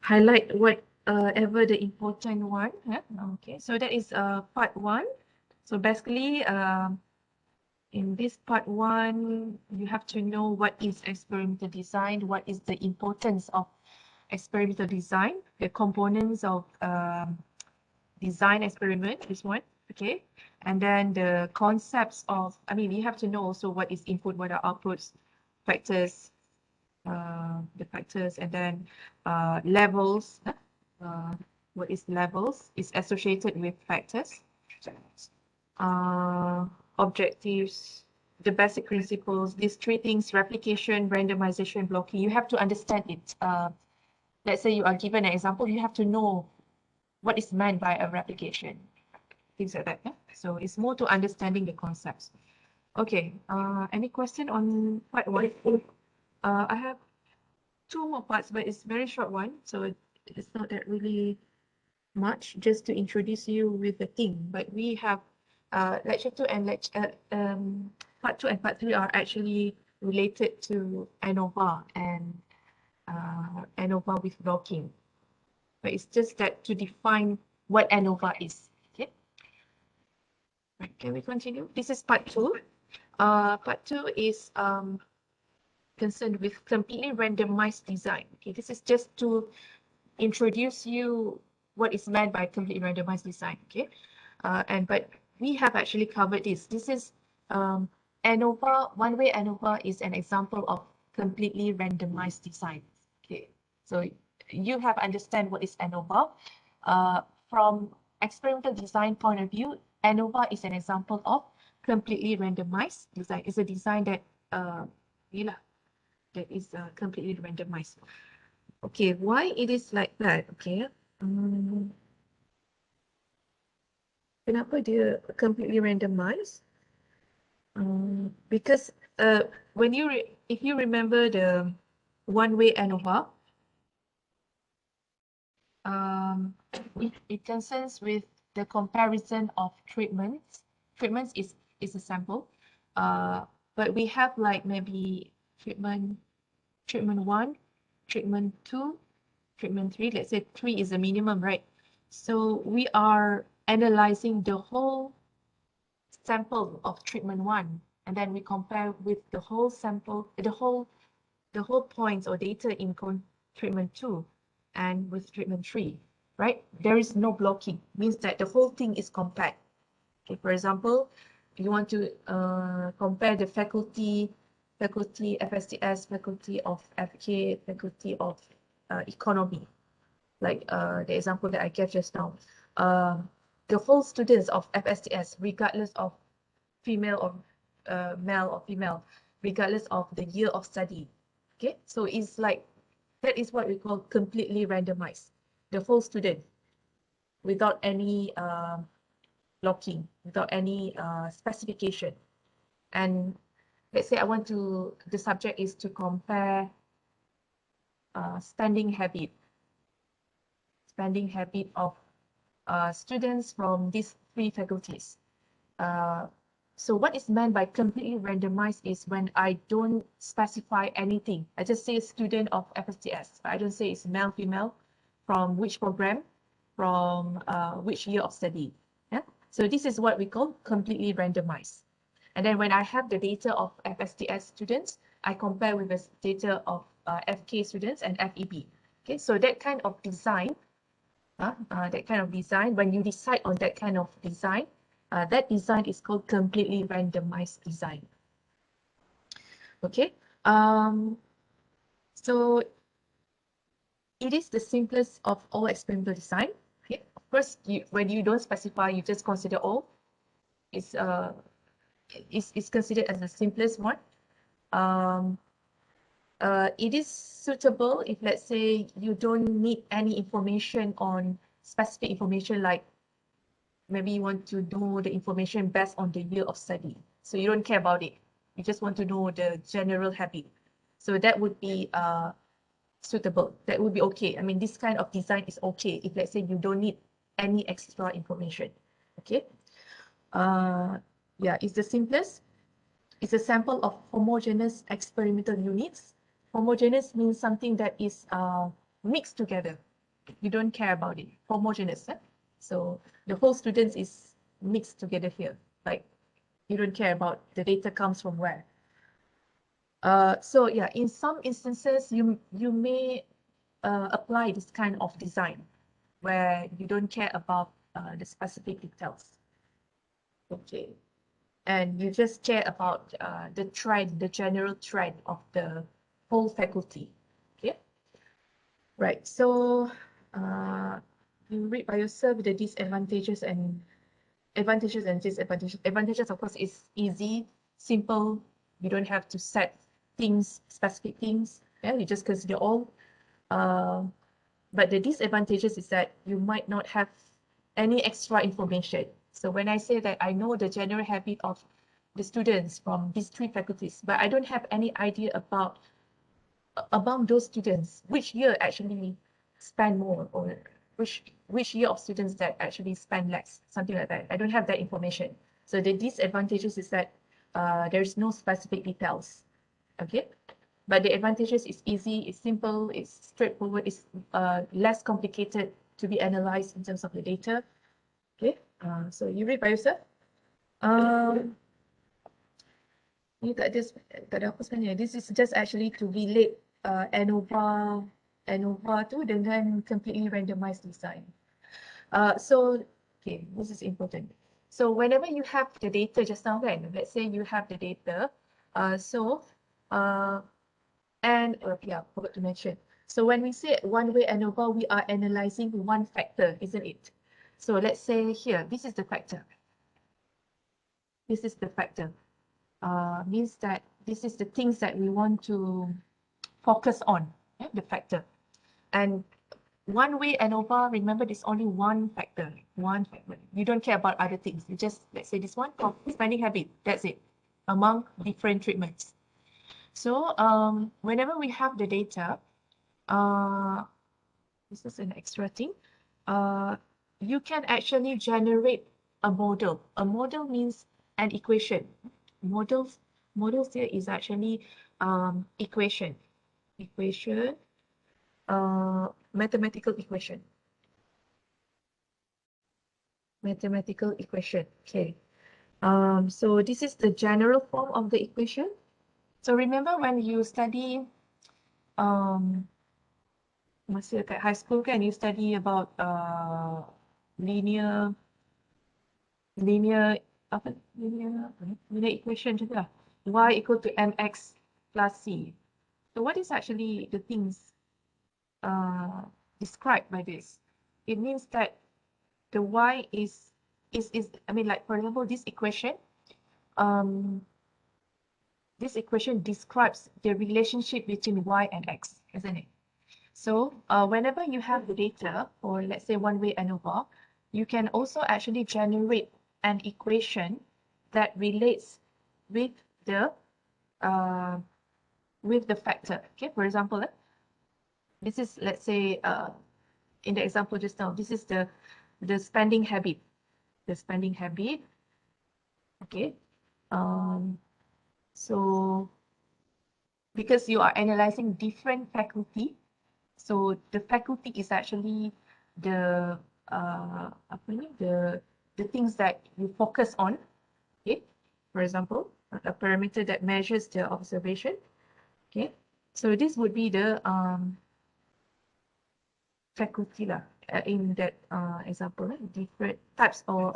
highlight what ever the important one. Yeah? Okay, so that is part one. So basically, in this part one, you have to know what is experimental design, what is the importance of experimental design, the components of design experiment, this one, okay? And then the concepts of, I mean, you have to know also what is input, what are outputs, factors, the factors, and then levels. What is levels is associated with factors. Objectives, the basic principles, these three things: replication, randomization, blocking. You have to understand it. Let's say you are given an example, you have to know what is meant by a replication, things like that. Yeah? So it's more to understanding the concepts. Okay, any question on part one? I have two more parts, but it's very short one, so it's not that really much, just to introduce you with the thing. But we have lecture 2 and part 2 and part 3 are actually related to Anova and Anova with blocking. But it's just that to define what Anova is. Okay. Right, can we continue? This is part 2. Part 2 is concerned with completely randomized design. Okay, this is just to introduce you what is meant by completely randomized design. Okay, but we have actually covered this. This is Anova. One-way Anova is an example of completely randomized design. Okay, so you have understand what is Anova. From experimental design point of view, Anova is an example of completely randomized design. It's a design that that is completely randomized. Okay, why it is like that? Okay, kenapa dia completely randomized? Because when if you remember the one-way Anova, it concerns with the comparison of treatments. Treatments is a sample, but we have like maybe treatment 1, treatment 2, treatment 3. Let's say 3 is the minimum, right? So we are analyzing the whole sample of treatment 1, and then we compare with the whole sample, the whole points or data in treatment 2 and with treatment 3, right? There is no blocking, means that the whole thing is compact. Okay, for example, you want to compare the faculty FSTS, faculty of FK, faculty of economy, like the example that I gave just now. The whole students of FSTS, regardless of female or male or female, regardless of the year of study. Okay, so it's like, that is what we call completely randomized. The whole student without any blocking, without any specification. And let's say I want to, the subject is to compare spending habit of students from these 3 faculties. So what is meant by completely randomized is when I don't specify anything. I just say student of FSTS. I don't say it's male, female, from which program, from which year of study. Yeah? So this is what we call completely randomized. And then when I have the data of FSTS students, I compare with the data of FK students and FEB. Okay, so that kind of design, when you decide on that kind of design, that design is called completely randomized design. Okay, so it is the simplest of all experimental design. Okay, of course, when you don't specify, you just consider all. It's considered as the simplest one. It is suitable if, let's say, you don't need any information on specific information, like maybe you want to know the information based on the year of study. So you don't care about it. You just want to know the general habit. So that would be suitable. That would be okay. I mean, this kind of design is okay if, let's say, you don't need any extra information. Okay. Yeah, it's the simplest. It's a sample of homogeneous experimental units. Homogeneous means something that is mixed together. You don't care about it. Homogeneous. So the whole students is mixed together here. Like you don't care about the data comes from where. So yeah, in some instances, you may apply this kind of design where you don't care about the specific details. Okay, and you just care about the trend, the general trend of the whole faculty. Okay, right. So you read by yourself the disadvantages and disadvantages. Advantages, of course, is easy, simple. You don't have to set things, specific things. Yeah, you just consider all. But the disadvantages is that you might not have any extra information. So when I say that I know the general habit of the students from these three faculties, but I don't have any idea about among those students, which year actually spend more, or which year of students that actually spend less, something like that. I don't have that information. So the disadvantages is that there's no specific details. Okay, but the advantages is easy, it's simple, it's straightforward, it's less complicated to be analyzed in terms of the data. Okay, so you read by yourself. Ni tak ada apa sebenarnya. This is just actually to relate Anova tu dengan completely randomized design. So okay, this is important. So whenever you have the data just now, kan, let's say you have the data, yeah, forgot to mention. So when we say one-way ANOVA, we are analyzing one factor, isn't it? So let's say here, this is the factor. This is the factor. Means that this is the things that we want to focus on, the factor. And one-way ANOVA, remember, there's only one factor. You don't care about other things. You just, let's say this one, spending habit, that's it, among different treatments. So whenever we have the data, this is an extra thing, you can actually generate a model. A model means an equation. Models here is actually mathematical equation. Okay. So this is the general form of the equation. So remember when you study masa kat high school kan, you study about linear equation juga. Y equal to mx plus c. So what is actually the things described by this? It means that the y is I mean, like, for example, this equation describes the relationship between y and x, isn't it? So whenever you have the data, or let's say one-way ANOVA, you can also actually generate an equation that relates with the factor. Okay, for example, this is, let's say, in the example just now, this is the spending habit. Okay, so because you are analyzing different faculty, so the faculty is actually the the things that you focus on. Okay, for example, a parameter that measures the observation. Okay, so this would be the faculty lah, in that example, different types or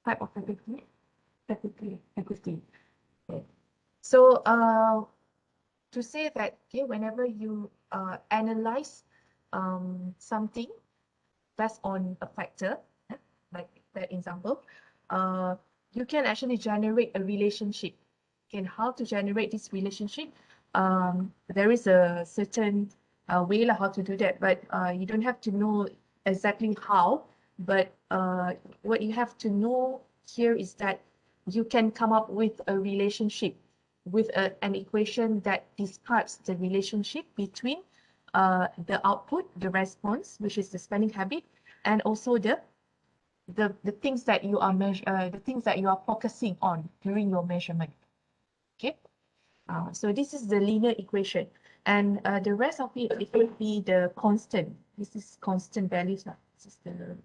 type of faculty. Okay. So to say that, okay, whenever you analyze something based on a factor, like that example, you can actually generate a relationship. Okay, how to generate this relationship? There is a certain way how to do that, but you don't have to know exactly how. But what you have to know here is that you can come up with a relationship, with an equation that describes the relationship between the output, the response, which is the spending habit, and also the things that you are focusing on during your measurement. Okay, So this is the linear equation, and the rest of it, it will be the constant. This is constant values. This is the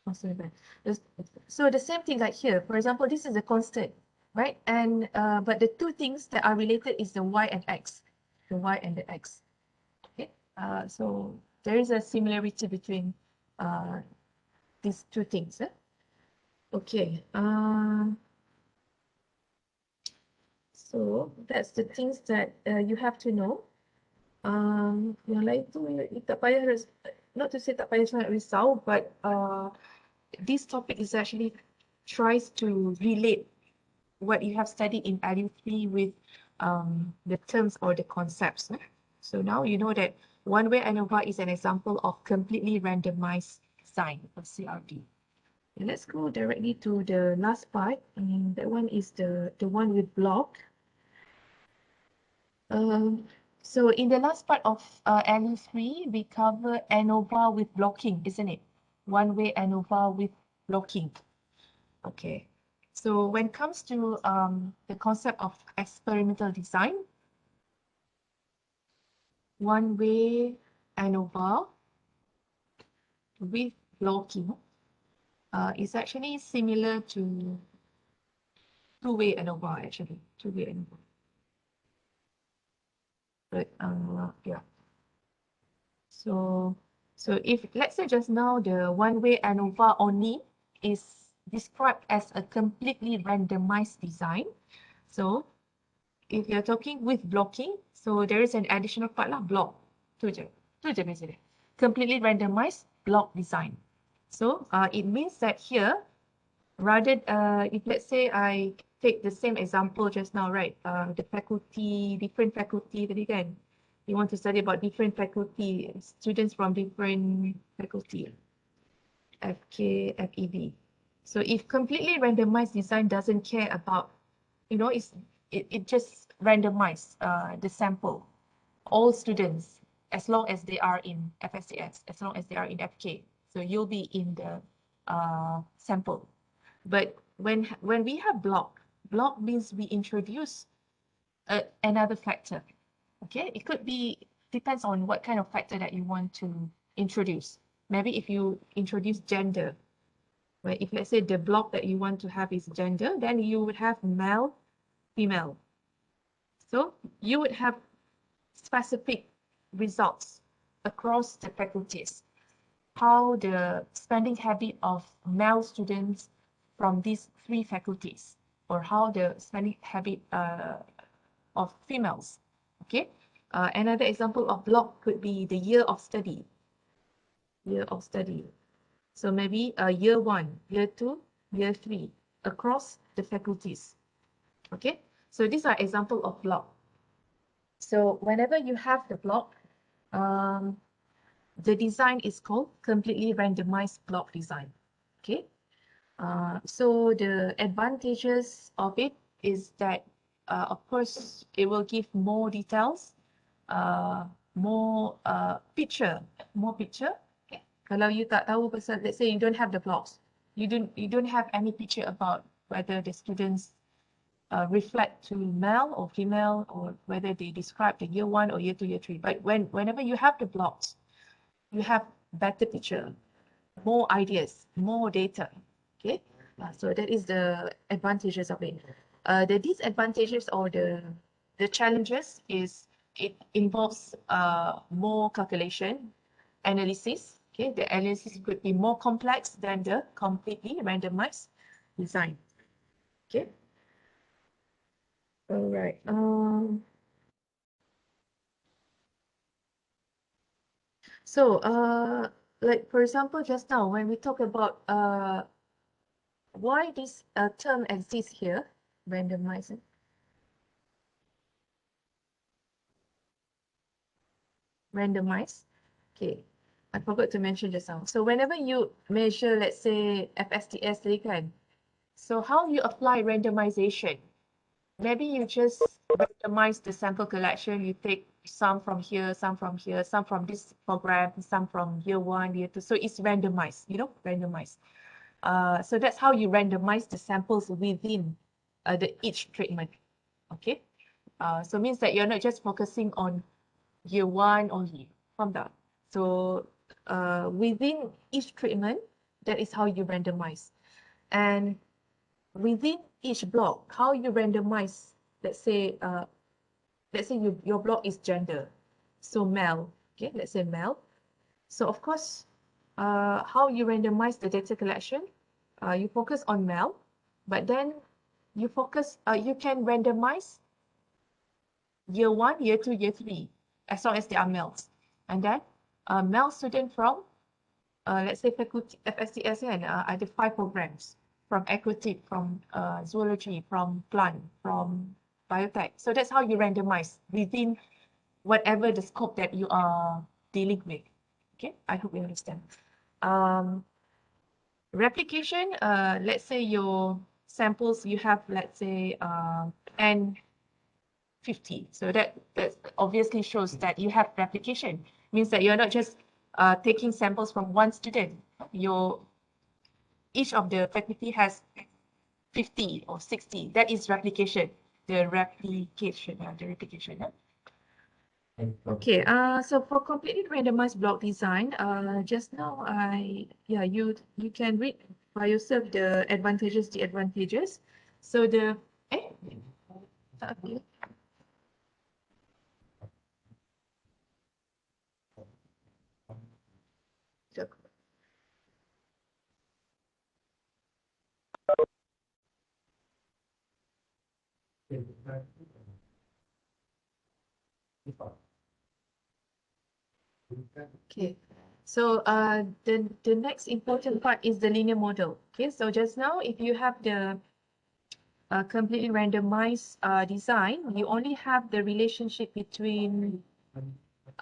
constant value. So the same thing like here. For example, this is a constant, right? And but the two things that are related is the y and x, the y and the x. Okay. So there is a similarity between these two things. Okay. So that's the things that you have to know. Yang lain tu tak payah not to say tak payah sangat risau, but this topic is actually tries to relate what you have studied in LU3 with the terms or the concepts. So now you know that one-way ANOVA is an example of completely randomized design of CRD. And let's go directly to the last part, and that one is the one with block. So in the last part of LU3, we cover ANOVA with blocking, isn't it? One-way ANOVA with blocking. Okay. So when it comes to the concept of experimental design, one-way ANOVA with blocking is actually similar to two-way ANOVA, actually, two-way ANOVA. But yeah. So if let's say just now the one-way ANOVA only is described as a completely randomized design. So if you're talking with blocking, so there is an additional part lah, block. Tu je beza dia. Completely randomized block design. So it means that here, rather if let's say I take the same example just now, right? The faculty, different faculty tadi kan. You want to study about different faculty, students from different faculty, FK, FEB. So if completely randomized design doesn't care about, you know, it just randomized the sample, all students, as long as they are in FSCS, as long as they are in FK. So you'll be in the sample. But when we have block means we introduce another factor. Okay, it could be, depends on what kind of factor that you want to introduce. Maybe if you introduce gender, right? If let's say the block that you want to have is gender, then you would have male, female. So you would have specific results across the faculties. How the spending habit of male students from these three faculties, or how the spending habit of females. Okay, another example of block could be the year of study. Year of study. So maybe year 1, year 2, year 3 across the faculties. Okay, so these are example of block. So whenever you have the block, the design is called completely randomized block design. Okay, so the advantages of it is that, of course, it will give more details, more picture. Okay. Kalau you tak tahu pasal, let's say you don't have the blocks, you don't have any picture about whether the students reflect to male or female, or whether they describe the year 1 or year 2, year 3. But whenever you have the blocks, you have better picture, more ideas, more data. Okay, so that is the advantages of it. The disadvantages or the challenges is it involves more calculation, analysis. Okay, the analysis could be more complex than the completely randomized design. Okay. All right. So like for example, just now when we talk about why this term exists here, randomized. Randomized. Okay, I forgot to mention just now. So whenever you measure, let's say FSTS tadi kan, so how you apply randomization? Maybe you just randomize the sample collection. You take some from here, some from here, some from this program, some from year 1, year 2. So it's randomized, you know, randomized. So that's how you randomize the samples within the each treatment. Okay. So means that you're not just focusing on year one only. From that. So within each treatment, that is how you randomize. And within each block, how you randomize, let's say your block is gender. So male, okay, let's say male. So of course, how you randomize the data collection, you focus on male, but then you can randomize year one, year two, year three, as long as they are males. And then male student from, let's say faculty, FSCS kan, ada 5 programs from aquatic, from zoology, from plant, from biotech. So that's how you randomize within whatever the scope that you are dealing with. Okay, I hope you understand. Replication, let's say your samples, you have, let's say, N 50. So that obviously shows that you have replication. Means that you're not just taking samples from one student. Each of the faculty has 50 or 60. That is replication. The replication. Okay, so for completely randomized block design, just now you can read by yourself the advantages, disadvantages. So the okay. Okay, so the next important part is the linear model. Okay, so just now if you have the completely randomized design, you only have the relationship between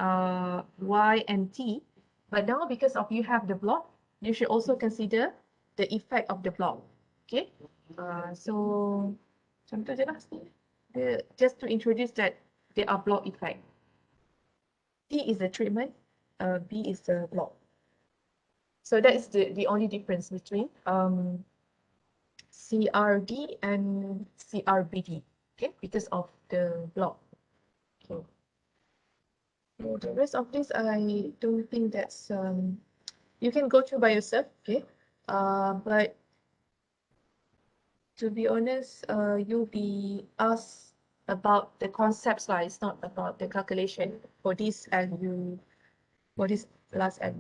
Y and T. But now because of you have the block, you should also consider the effect of the block. Okay, so contoh je lah. Just to introduce that there are block effect. T is the treatment, B is the block. So that is the only difference between CRD and CRBD, okay, because of the block. Okay. So the rest of this, I don't think that's you can go through by yourself, okay. But to be honest, you'll be asked about the concepts, like it's not about the calculation for this for this last and.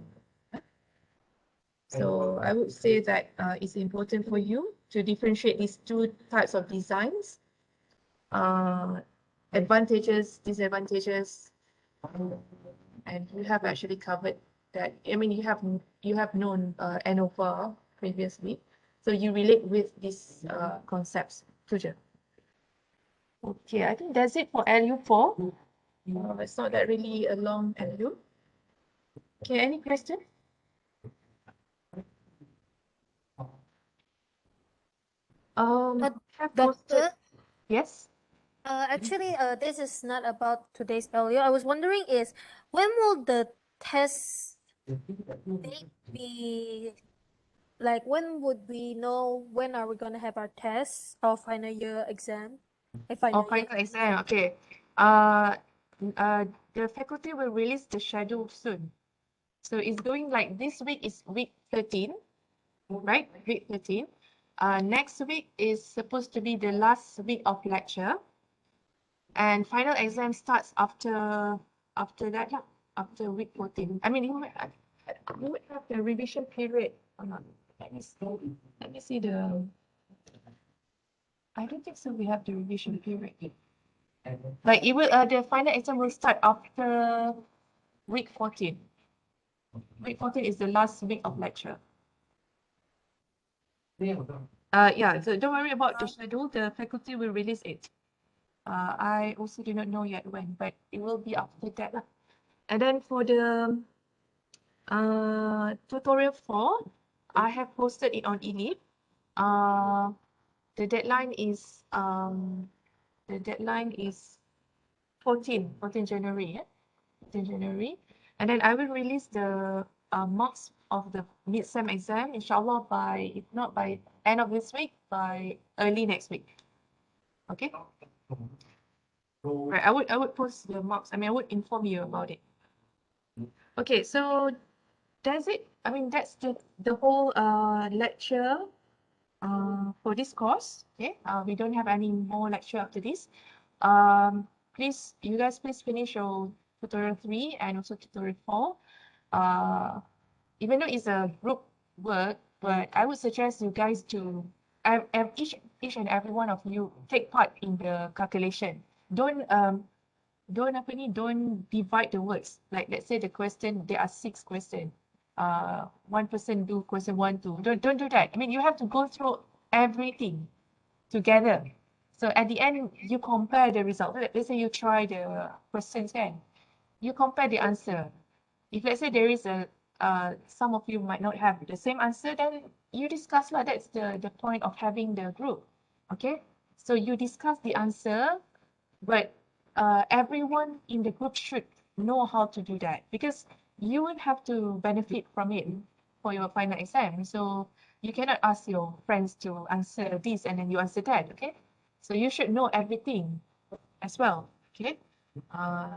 So I would say that it's important for you to differentiate these two types of designs, advantages, disadvantages, and you have actually covered that. I mean, you have known Anova previously, so you relate with these concepts. Tu je. Okay, I think that's it for LU4. It's not that really a long LU. Okay, any questions? Have posted. Doctor, Yes. actually, this is not about today's LU. I was wondering is when will the test date be? Like, when would we know when are we gonna have our test or final year exam? Oh, final exam. Okay. The faculty will release the schedule soon. So it's going like this week is week 13, right? Week 13. Next week is supposed to be the last week of lecture. And final exam starts after that, after week 14. I mean, you might have the revision period. Let me see the. I don't think so. We have the revision period. Like it will. The final exam will start after week 14. Week 14 is the last week of lecture. Yeah. So don't worry about the schedule. The faculty will release it. I also do not know yet when, but it will be after that lah. And then for the tutorial 4, I have posted it on eLeap. The deadline is 14 January, 14 January. And then I will release the marks of the mid-sem exam, inshallah, by, if not by end of this week, by early next week. Okay. Right. I would post the marks. I mean, I would inform you about it. Okay. So I mean, that's the whole lecture for this course. Okay. We don't have any more lecture after this. Please, you guys, please finish your tutorial 3 and also tutorial 4. Even though it's a group work, but I would suggest you guys to each and every one of you take part in the calculation. Don't divide the words. Like, let's say the question, there are 6 questions. One person do question 1, 2. Don't do that. I mean, you have to go through everything together. So at the end, you compare the result. Let's say you try the questions, can you compare the answer? If let's say there is some of you might not have the same answer, then you discuss lah. That's the point of having the group. Okay, so you discuss the answer, but everyone in the group should know how to do that, because you will have to benefit from it for your final exam. So you cannot ask your friends to answer this and then you answer that. Okay, so you should know everything as well. Okay,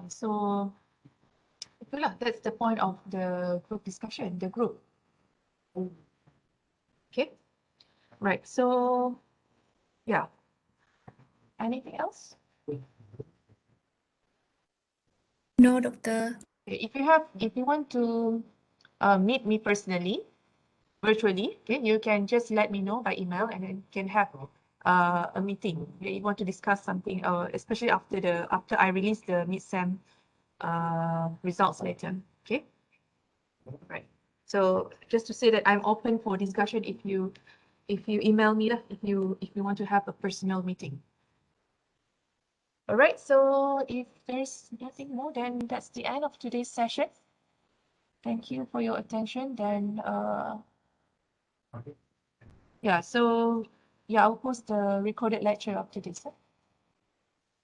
so itulah, that's the point of the group discussion, the group. Okay, right. So yeah, anything else? No, doctor. Okay, if you want to meet me personally, virtually, okay, you can just let me know by email and then can have a meeting. Okay, you want to discuss something, especially after I release the mid-sem results later. Okay, right. So just to say that I'm open for discussion if you email me lah, if you want to have a personal meeting. All right, so if there's nothing more, then that's the end of today's session. Thank you for your attention. Then yeah, so yeah, I'll post the recorded lecture after this.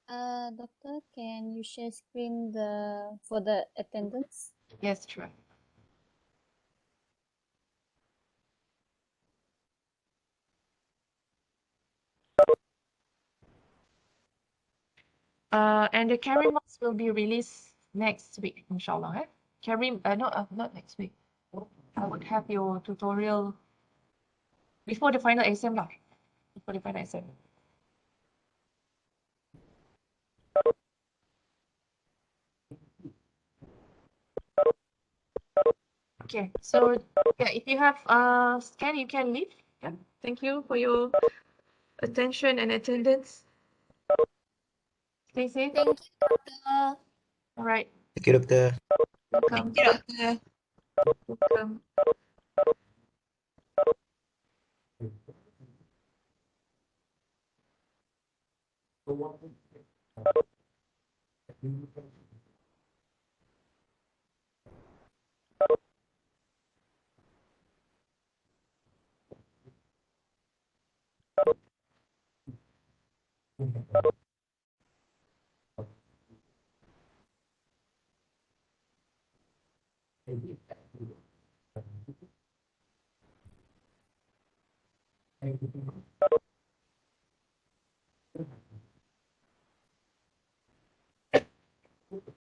Doctor, can you share screen for the attendance? Yes, sure. And the carry marks will be released next week, inshallah. Carry, not next week. I would have your tutorial before the final exam lah. Before the final exam. Okay, so yeah, if you have scan, you can leave. Yeah, thank you for your attention and attendance. Stay safe. Thank you, Doctor. All right. Thank you, doctor. Welcome. Thank you, doctor. Welcome.